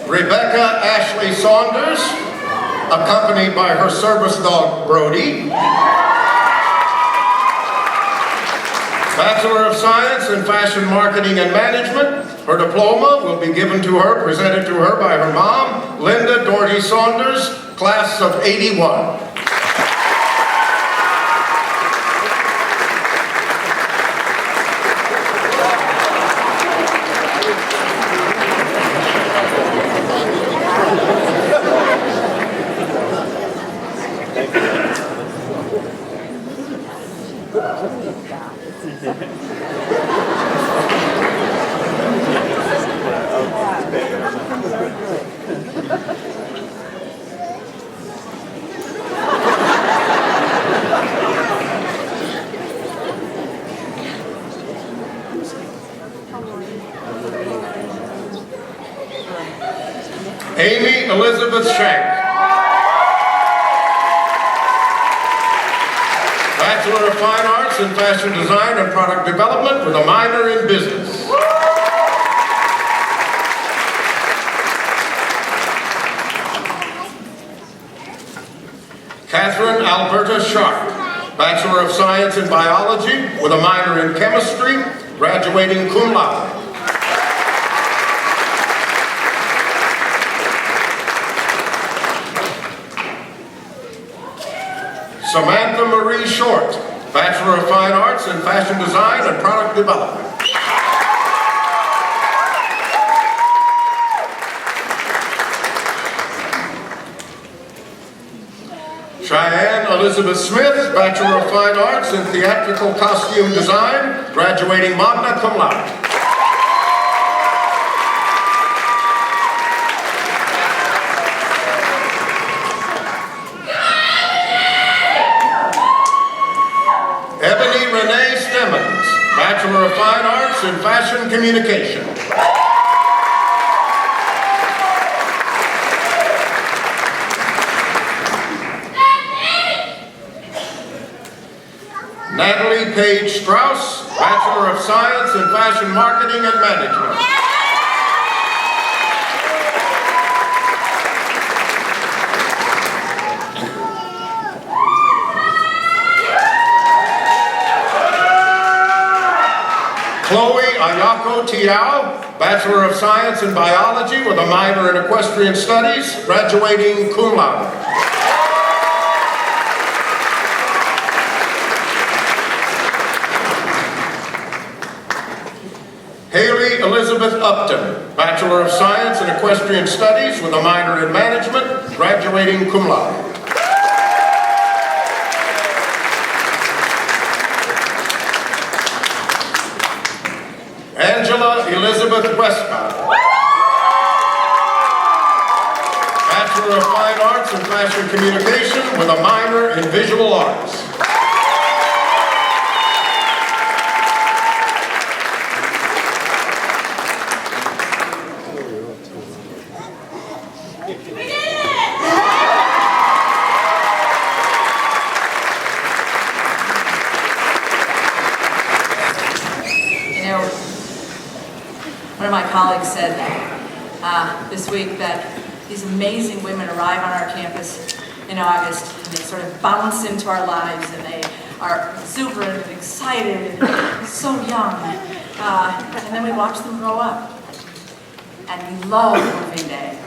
Rebecca Ashley Saunders, accompanied by her service dog Brody. Bachelor of Science in Fashion Marketing and Management. Her diploma will be given to her, presented to her by her mom, Linda Doherty Saunders, class of '81. Amy Elizabeth Shank, Bachelor of Fine Arts in Fashion Design and Product Development with a minor in Business. Catherine Alberta Sharp, Bachelor of Science in Biology with a minor in Chemistry, graduating cum laude. Samantha Marie Short, Bachelor of Fine Arts in Fashion Design and Product Development. Cheyenne Elizabeth Smith, Bachelor of Fine Arts in Theatrical Costume Design, graduating magna cum laude. Ebony Renee Stemmons, Bachelor of Fine Arts in Fashion Communication. Natalie Page Strauss, Bachelor of Science in Fashion Marketing and Management. Chloe Ayako Tiao, Bachelor of Science in Biology with a minor in Equestrian Studies, graduating cum laude. Haley Elizabeth Upton, Bachelor of Science in Equestrian Studies with a minor in Management, graduating cum laude. Angela Elizabeth Westcott, Bachelor of Fine Arts in Fashion Communication with a minor in Visual Arts. colleagues said this week that these amazing women arrive on our campus in August, and they sort of bounce into our lives, and they are exuberant and excited and so young. And then we watch them grow up. And we love moving day.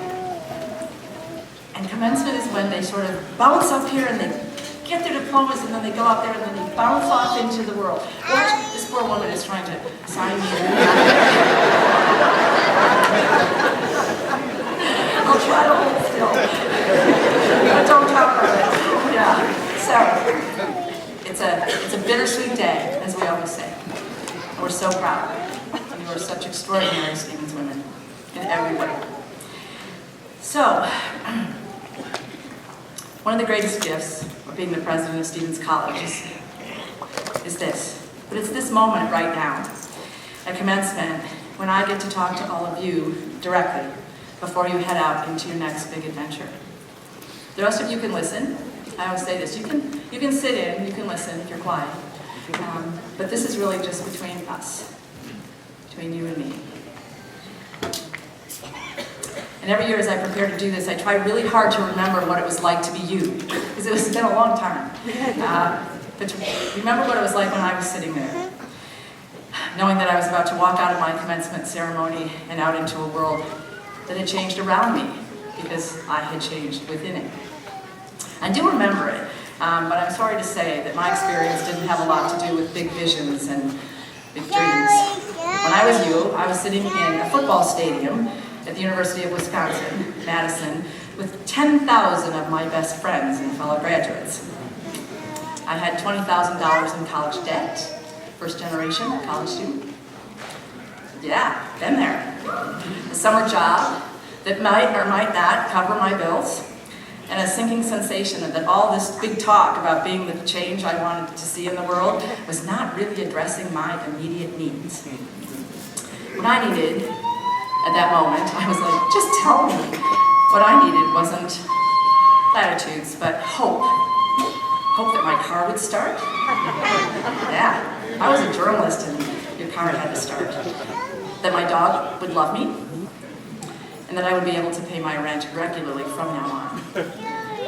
And commencement is when they sort of bounce up here and they get their diplomas, and then they go out there and then they bounce off into the world. Watch, this poor woman is trying to sign me in. I'll try to hold still. But don't count on it. Yeah. So it's a bittersweet day, as we always say. And we're so proud. You are such extraordinary Stevens women in every way. So, one of the greatest gifts of being the president of Stevens College is this. But it's this moment right now, at commencement, when I get to talk to all of you directly before you head out into your next big adventure. The rest of you can listen. I always say this, you can sit in, you can listen if you're quiet. But this is really just between us, between you and me. And every year as I prepare to do this, I try really hard to remember what it was like to be you, because it's been a long time. But to remember what it was like when I was sitting there, knowing that I was about to walk out of my commencement ceremony and out into a world that had changed around me, because I had changed within it. I do remember it, but I'm sorry to say that my experience didn't have a lot to do with big visions and big dreams. When I was you, I was sitting in a football stadium at the University of Wisconsin, Madison, with 10,000 of my best friends and fellow graduates. I had $20,000 in college debt, first generation college student. Yeah, been there. A summer job that might or might not cover my bills, and a sinking sensation that all this big talk about being the change I wanted to see in the world was not really addressing my immediate needs. What I needed at that moment, I was like, just tell me. What I needed wasn't platitudes, but hope. Hope that my car would start. Yeah, I was a journalist and your car had to start. That my dog would love me, and that I would be able to pay my rent regularly from now on.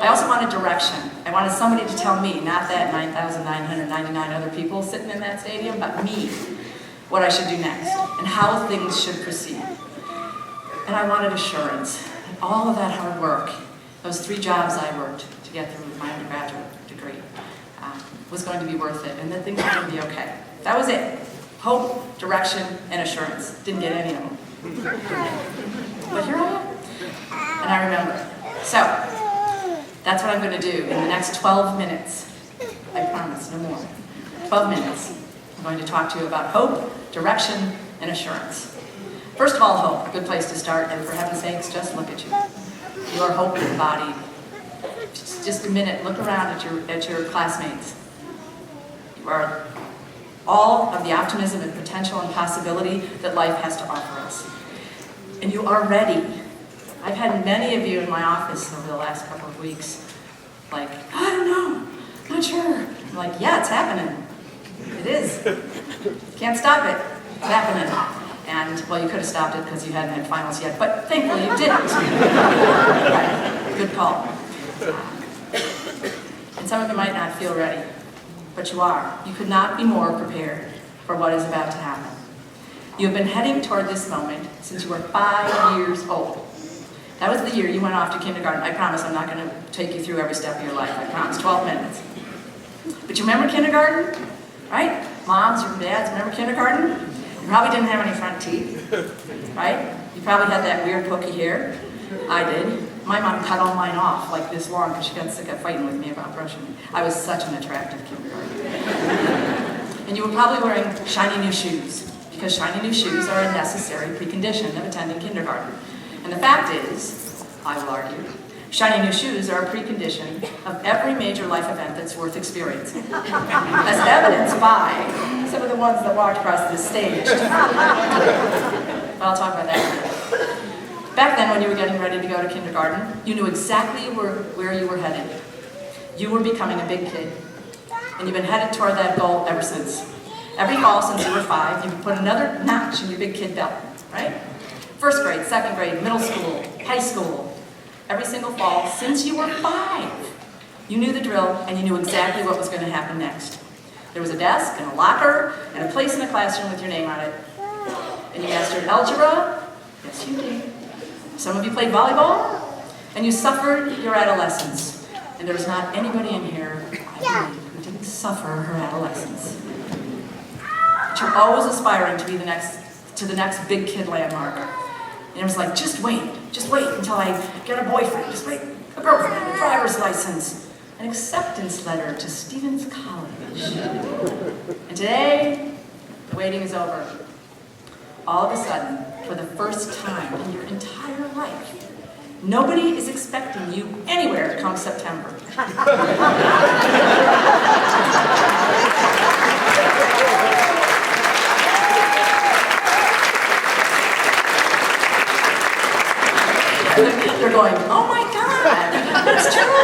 I also wanted direction. I wanted somebody to tell me, not that 9,999 other people sitting in that stadium, but me, what I should do next, and how things should proceed. And I wanted assurance that all of that hard work, those 3 jobs I worked to get through my undergraduate degree, was going to be worth it, and that things were going to be okay. That was it. Hope, direction, and assurance. Didn't get any of them. But here I am, and I remember. So, that's what I'm going to do in the next 12 minutes. I promise, no more. 12 minutes. I'm going to talk to you about hope, direction, and assurance. First of all, hope, a good place to start, and for heaven's sakes, just look at you. You are hope embodied. Just a minute, look around at your classmates. You are all of the optimism and potential and possibility that life has to offer us. And you are ready. I've had many of you in my office over the last couple of weeks, like, I don't know, not sure. I'm like, yeah, it's happening. It is. Can't stop it. It's happening. And, well, you could have stopped it because you hadn't had finals yet, but thankfully you didn't. Right. Good call. And some of you might not feel ready, but you are. You could not be more prepared for what is about to happen. You have been heading toward this moment since you were 5 years old. That was the year you went off to kindergarten. I promise I'm not going to take you through every step of your life. I promise, 12 minutes. But you remember kindergarten? Right? Moms or dads, remember kindergarten? You probably didn't have any front teeth, right? You probably had that weird pokey hair. I did. My mom cut all mine off like this long because she got sick of fighting with me about brushing me. I was such an attractive kindergarten. And you were probably wearing shiny new shoes, because shiny new shoes are a necessary precondition of attending kindergarten. And the fact is, I will argue, shiny new shoes are a precondition of every major life event that's worth experiencing, as evidenced by some of the ones that walked across this stage. But I'll talk about that later. Back then, when you were getting ready to go to kindergarten, you knew exactly where you were headed. You were becoming a big kid, and you've been headed toward that goal ever since. Every fall since you were 5, you've put another notch in your big kid belt, right? First grade, second grade, middle school, high school. Every single fall since you were 5. You knew the drill and you knew exactly what was going to happen next. There was a desk and a locker and a place in the classroom with your name on it. And you mastered algebra. Yes, you did. Some of you played volleyball. And you suffered your adolescence. And there's not anybody in here, I believe, who didn't suffer her adolescence. But you're always aspiring to be the next big kid landmark. And it was like, just wait until I get a boyfriend, just wait, a girlfriend, a driver's license, an acceptance letter to Stevens College. And today, the waiting is over. All of a sudden, for the first time in your entire life, nobody is expecting you anywhere come September. They're going, oh my God, that's true.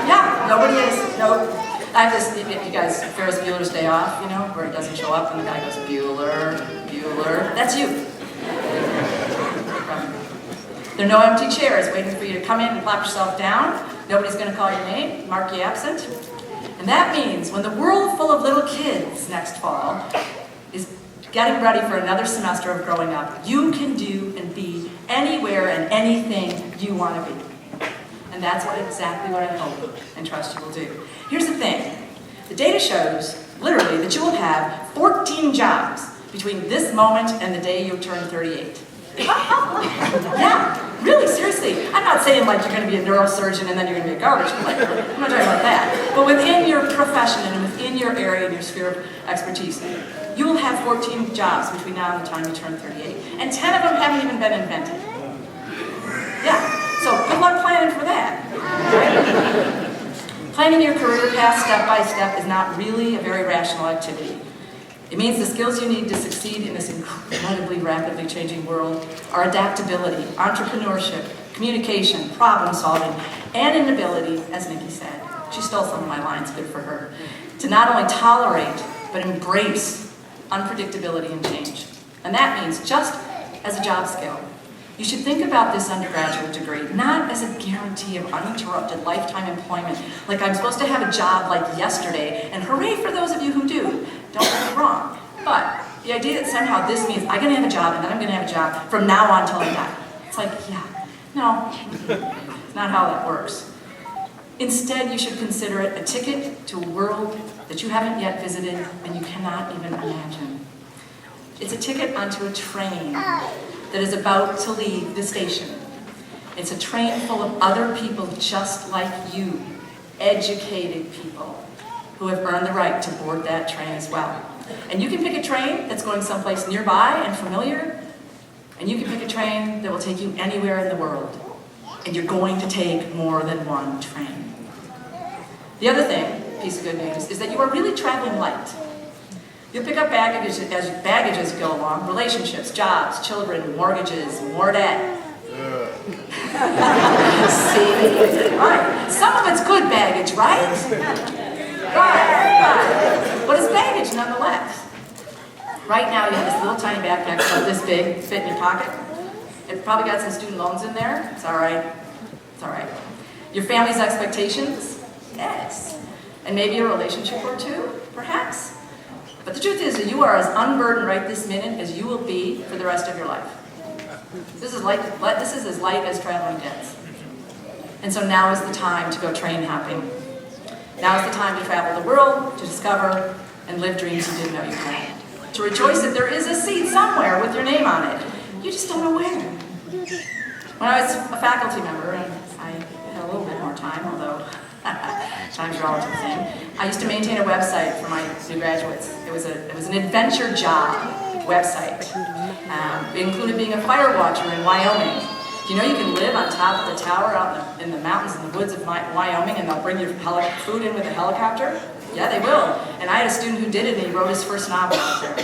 Yeah, nobody is. Nope. I have this, you guys, Ferris Bueller's Day Off, you know, where he doesn't show up and the guy goes, Bueller, Bueller. That's you. There are no empty chairs waiting for you to come in and plop yourself down. Nobody's going to call your name, mark you absent. And that means when the world full of little kids next fall is getting ready for another semester of growing up, you can do and be anywhere and anything you want to be. And that's exactly what I hope and trust you will do. Here's the thing. The data shows, literally, that you will have 14 jobs between this moment and the day you turn 38. Yeah, really, seriously. I'm not saying like you're going to be a neurosurgeon and then you're going to be a garbage collector. I'm not talking about that. But within your profession and within your area and your sphere of expertise, you will have 14 jobs between now and the time you turn 38. And 10 of them haven't even been invented. Yeah, so good luck planning for that. Right? Planning your career path step by step is not really a very rational activity. It means the skills you need to succeed in this incredibly rapidly changing world are adaptability, entrepreneurship, communication, problem solving, and an ability, as Nikki said, she stole some of my lines, good for her, to not only tolerate, but embrace unpredictability and change. And that means just as a job skill. You should think about this undergraduate degree not as a guarantee of uninterrupted lifetime employment, like I'm supposed to have a job like yesterday, and hooray for those of you who do. Don't get me wrong. But the idea that somehow this means I'm going to have a job and then I'm going to have a job from now on till I die. It's like, yeah, no, it's not how that works. Instead, you should consider it a ticket to a world that you haven't yet visited and you cannot even imagine. It's a ticket onto a train that is about to leave the station. It's a train full of other people just like you, educated people who have earned the right to board that train as well. And you can pick a train that's going someplace nearby and familiar, and you can pick a train that will take you anywhere in the world. And you're going to take more than one train. The other thing, piece of good news, is that you are really traveling light. You'll pick up baggage as you go along, relationships, jobs, children, mortgages, more debt. See? Right. Some of it's good baggage, right? Right. But it's baggage nonetheless. Right now you have this little tiny backpack about this big, fit in your pocket. It's probably got some student loans in there. It's all right. It's all right. Your family's expectations? Yes. And maybe a relationship or two, perhaps. But the truth is that you are as unburdened right this minute as you will be for the rest of your life. This is as light as traveling gets. And so now is the time to go train hopping. Now is the time to travel the world, to discover and live dreams you didn't know you had. To rejoice that there is a seat somewhere with your name on it. You just don't know where. When I was a faculty member, and I had a little bit more time, although time's a relative thing, I used to maintain a website for my new graduates. It was an adventure job website. It included being a fire watcher in Wyoming. Do you know you can live on top of the tower out in the mountains and the woods of Wyoming, and they'll bring your food in with a helicopter? Yeah, they will. And I had a student who did it, and he wrote his first novel out there.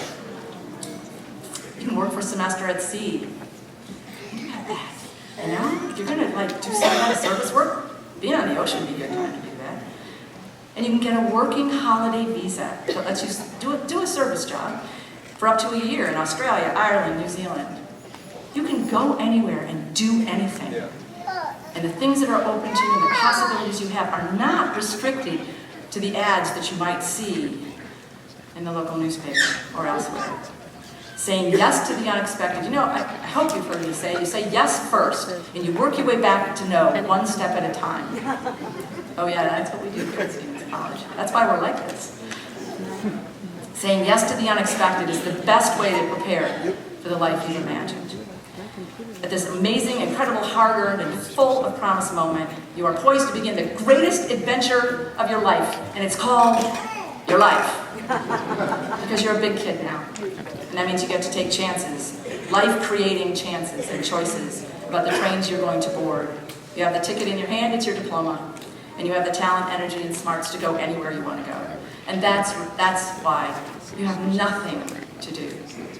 You can work for a semester at sea. Think about that. You know, if you're going to do some kind of service work, being on the ocean would be a good time to do that. And you can get a working holiday visa that lets you do a service job for up to a year in Australia, Ireland, New Zealand. You can go anywhere and do anything. And the things that are open to you and the possibilities you have are not restricted to the ads that you might see in the local newspaper or elsewhere. Saying yes to the unexpected. You know, I hope you've heard me say, you say yes first, and you work your way back to no, one step at a time. Oh yeah, that's what we do here at Stevens College. That's why we're like this. Saying yes to the unexpected is the best way to prepare for the life you've imagined. At this amazing, incredible, hard-earned, and full of promise moment, you are poised to begin the greatest adventure of your life, and it's called your life. Because you're a big kid now. And that means you get to take chances, life-creating chances and choices about the trains you're going to board. You have the ticket in your hand, it's your diploma. And you have the talent, energy, and smarts to go anywhere you want to go. And that's why you have nothing to do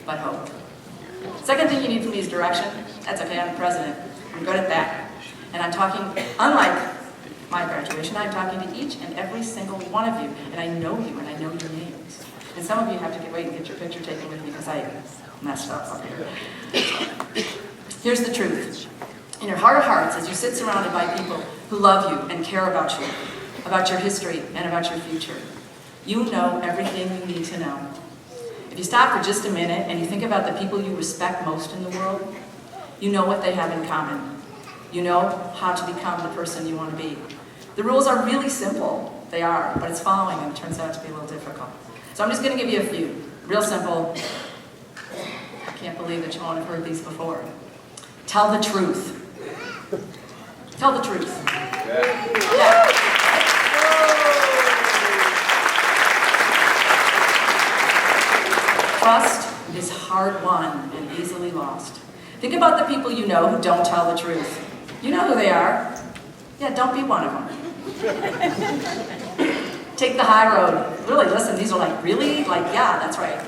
but hope. Second thing you need from me is direction. That's okay, I'm the president. I'm good at that. And I'm talking, unlike my graduation, I'm talking to each and every single one of you. And I know you, and I know your names. And some of you have to wait and get your picture taken with me because I messed up here. Here's the truth. In your heart of hearts, as you sit surrounded by people who love you and care about you, about your history and about your future, you know everything you need to know. If you stop for just a minute and you think about the people you respect most in the world, you know what they have in common. You know how to become the person you want to be. The rules are really simple. They are, but it's following them turns out to be a little difficult. So I'm just going to give you a few. Real simple. I can't believe that you won't have heard these before. Tell the truth. Tell the truth. Yeah. Trust is hard won and easily lost. Think about the people you know who don't tell the truth. You know who they are. Yeah, don't be one of them. Take the high road. Really, listen, these are like, really? Like, yeah, that's right.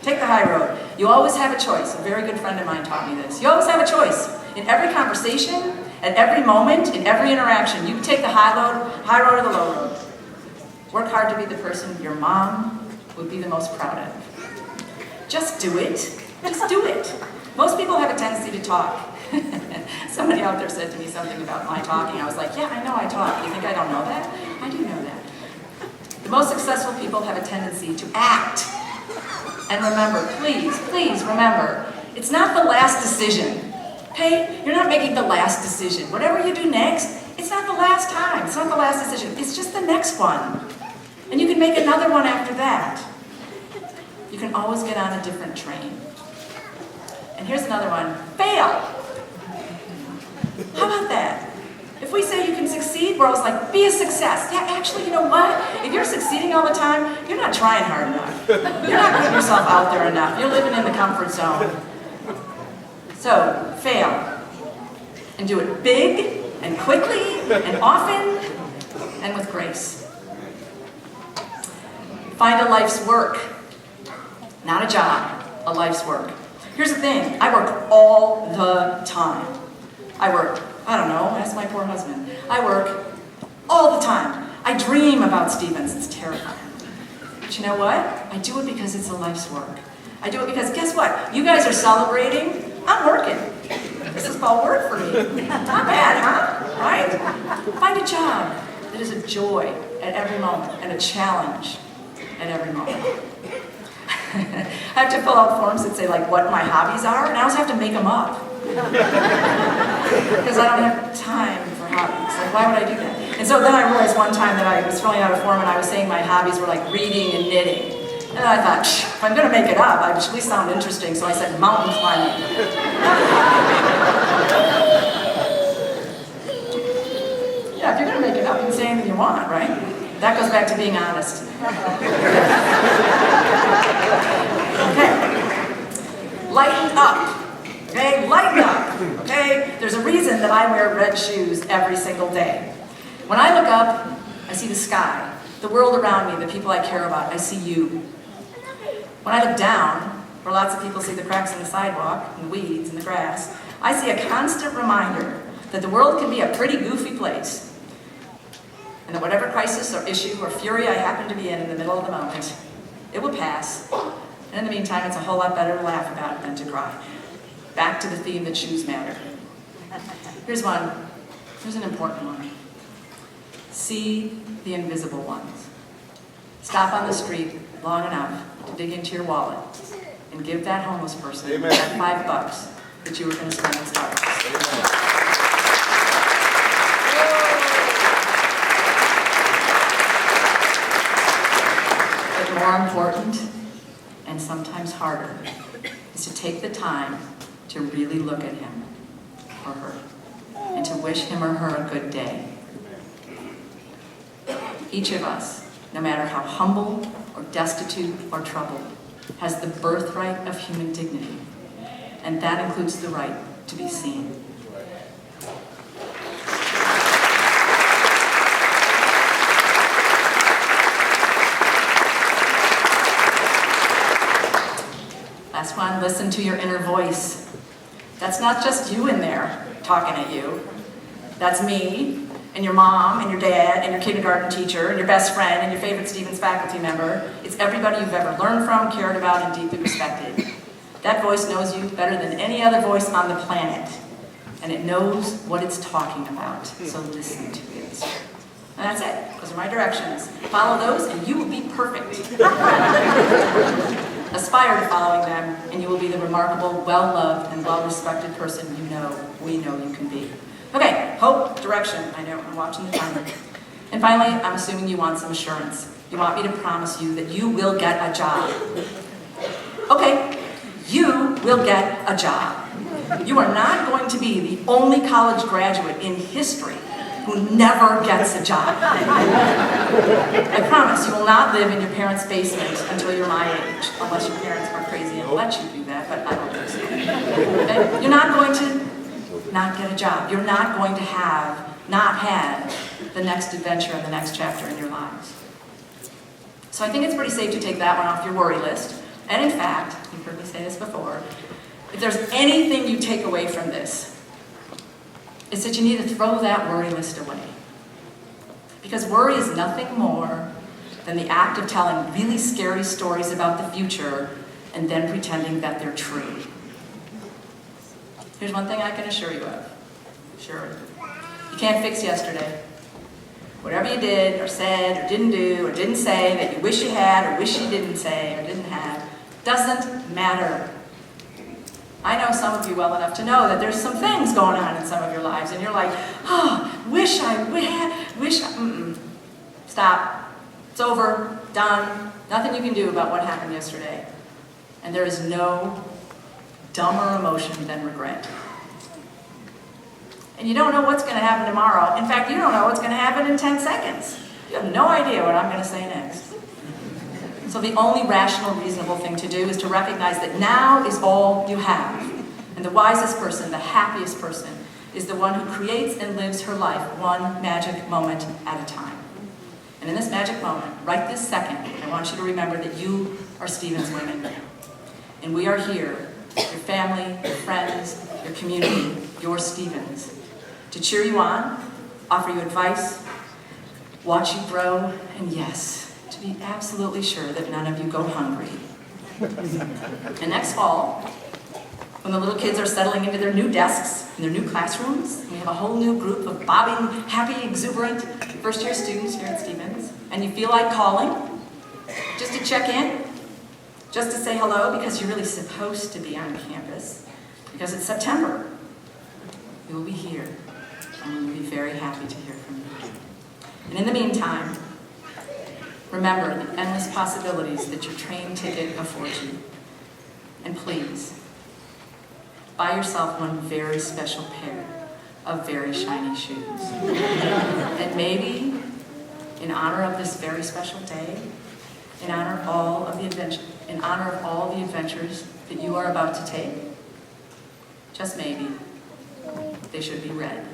Take the high road. You always have a choice. A very good friend of mine taught me this. You always have a choice. In every conversation, at every moment, in every interaction, you can take the high road or the low road. Work hard to be the person your mom would be the most proud of. Just do it. Just do it. Most people have a tendency to talk. Somebody out there said to me something about my talking. I was like, yeah, I know I talk. You think I don't know that? I do know that. The most successful people have a tendency to act. And remember, please, please remember, it's not the last decision. Okay? You're not making the last decision. Whatever you do next, it's not the last time. It's not the last decision. It's just the next one. And you can make another one after that. You can always get on a different train. And here's another one. Fail! How about that? If we say you can succeed, we're always like, be a success. Yeah, actually, you know what? If you're succeeding all the time, you're not trying hard enough. You're not putting yourself out there enough. You're living in the comfort zone. So, fail. And do it big, and quickly, and often, and with grace. Find a life's work. Not a job, a life's work. Here's the thing, I work all the time. I work, I don't know, ask my poor husband. I work all the time. I dream about Stevens, it's terrifying. But you know what? I do it because it's a life's work. I do it because, guess what? You guys are celebrating, I'm working. This is called work for me. Not bad, huh? Right? Find a job that is a joy at every moment and a challenge at every moment. I have to fill out forms that say like what my hobbies are, and I always have to make them up. Because I don't have time for hobbies. Like, why would I do that? And so then I realized one time that I was filling out a form and I was saying my hobbies were like reading and knitting. And then I thought, if I'm going to make it up, I should at least sound interesting, so I said mountain climbing. Yeah, if you're going to make it up, you can say anything you want, right? That goes back to being honest. Okay. Lighten up. Okay, lighten up. Okay? There's a reason that I wear red shoes every single day. When I look up, I see the sky, the world around me, the people I care about. I see you. When I look down, where lots of people see the cracks in the sidewalk, and the weeds, and the grass, I see a constant reminder that the world can be a pretty goofy place. And that whatever crisis or issue or fury I happen to be in the middle of the moment, it will pass. And in the meantime, it's a whole lot better to laugh about it than to cry. back to the theme that shoes matter. Here's one. Here's an important one. See the invisible ones. Stop on the street long enough to dig into your wallet and give that homeless person that $5 that you were going to spend on Starbucks. But more important, and sometimes harder, is to take the time to really look at him or her and to wish him or her a good day. Each of us, no matter how humble or destitute or troubled, has the birthright of human dignity, and that includes the right to be seen. Last one, listen to your inner voice. That's not just you in there talking at you. That's me, and your mom, and your dad, and your kindergarten teacher, and your best friend, and your favorite Stevens faculty member. It's everybody you've ever learned from, cared about, and deeply respected. That voice knows you better than any other voice on the planet, and it knows what it's talking about, so listen to it. And that's it. Those are my directions. Follow those, and you will be perfect. Aspire to following them, and you will be the remarkable, well-loved, and well-respected person we know you can be. Okay, hope, direction. I know, I'm watching the timer. And finally, I'm assuming you want some assurance. You want me to promise you that you will get a job. Okay, you will get a job. You are not going to be the only college graduate in history who never gets a job. I promise you will not live in your parents' basement until you're my age, unless your parents are crazy and let you do that, but I don't think so. Okay? You're not going to not get a job. You're not going to not have the next adventure and the next chapter in your lives. So I think it's pretty safe to take that one off your worry list. And in fact, you've heard me say this before, if there's anything you take away from this, it's that you need to throw that worry list away. Because worry is nothing more than the act of telling really scary stories about the future and then pretending that they're true. Here's one thing I can assure you of. Sure. You can't fix yesterday. Whatever you did or said or didn't do or didn't say that you wish you had or wish you didn't say or didn't have doesn't matter. I know some of you well enough to know that there's some things going on in some of your lives and you're like, oh, wish I had, Stop. It's over, done. Nothing you can do about what happened yesterday. And there is no dumber emotion than regret. And you don't know what's going to happen tomorrow. In fact, you don't know what's going to happen in 10 seconds. You have no idea what I'm going to say next. So the only rational, reasonable thing to do is to recognize that now is all you have. And the wisest person, the happiest person, is the one who creates and lives her life one magic moment at a time. And in this magic moment, right this second, I want you to remember that you are Stevens women. And we are here, your family, your friends, your community, your Stevens, to cheer you on, offer you advice, watch you grow, and yes, to be absolutely sure that none of you go hungry. And next fall, when the little kids are settling into their new desks and their new classrooms, we have a whole new group of bobbing, happy, exuberant first-year students here at Stevens, and you feel like calling, just to check in, just to say hello, because you're really supposed to be on campus, because it's September. We will be here, and we will be very happy to hear from you. And in the meantime, remember the endless possibilities that your train ticket affords you. And please, buy yourself one very special pair of very shiny shoes. And maybe, in honor of this very special day, in honor of all the adventures that you are about to take, just maybe, they should be red.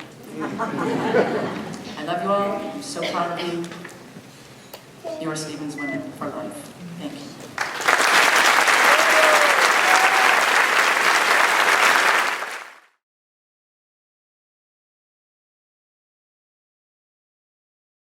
I love you all. I'm so proud of you. You are Stevens women for life. Thank you.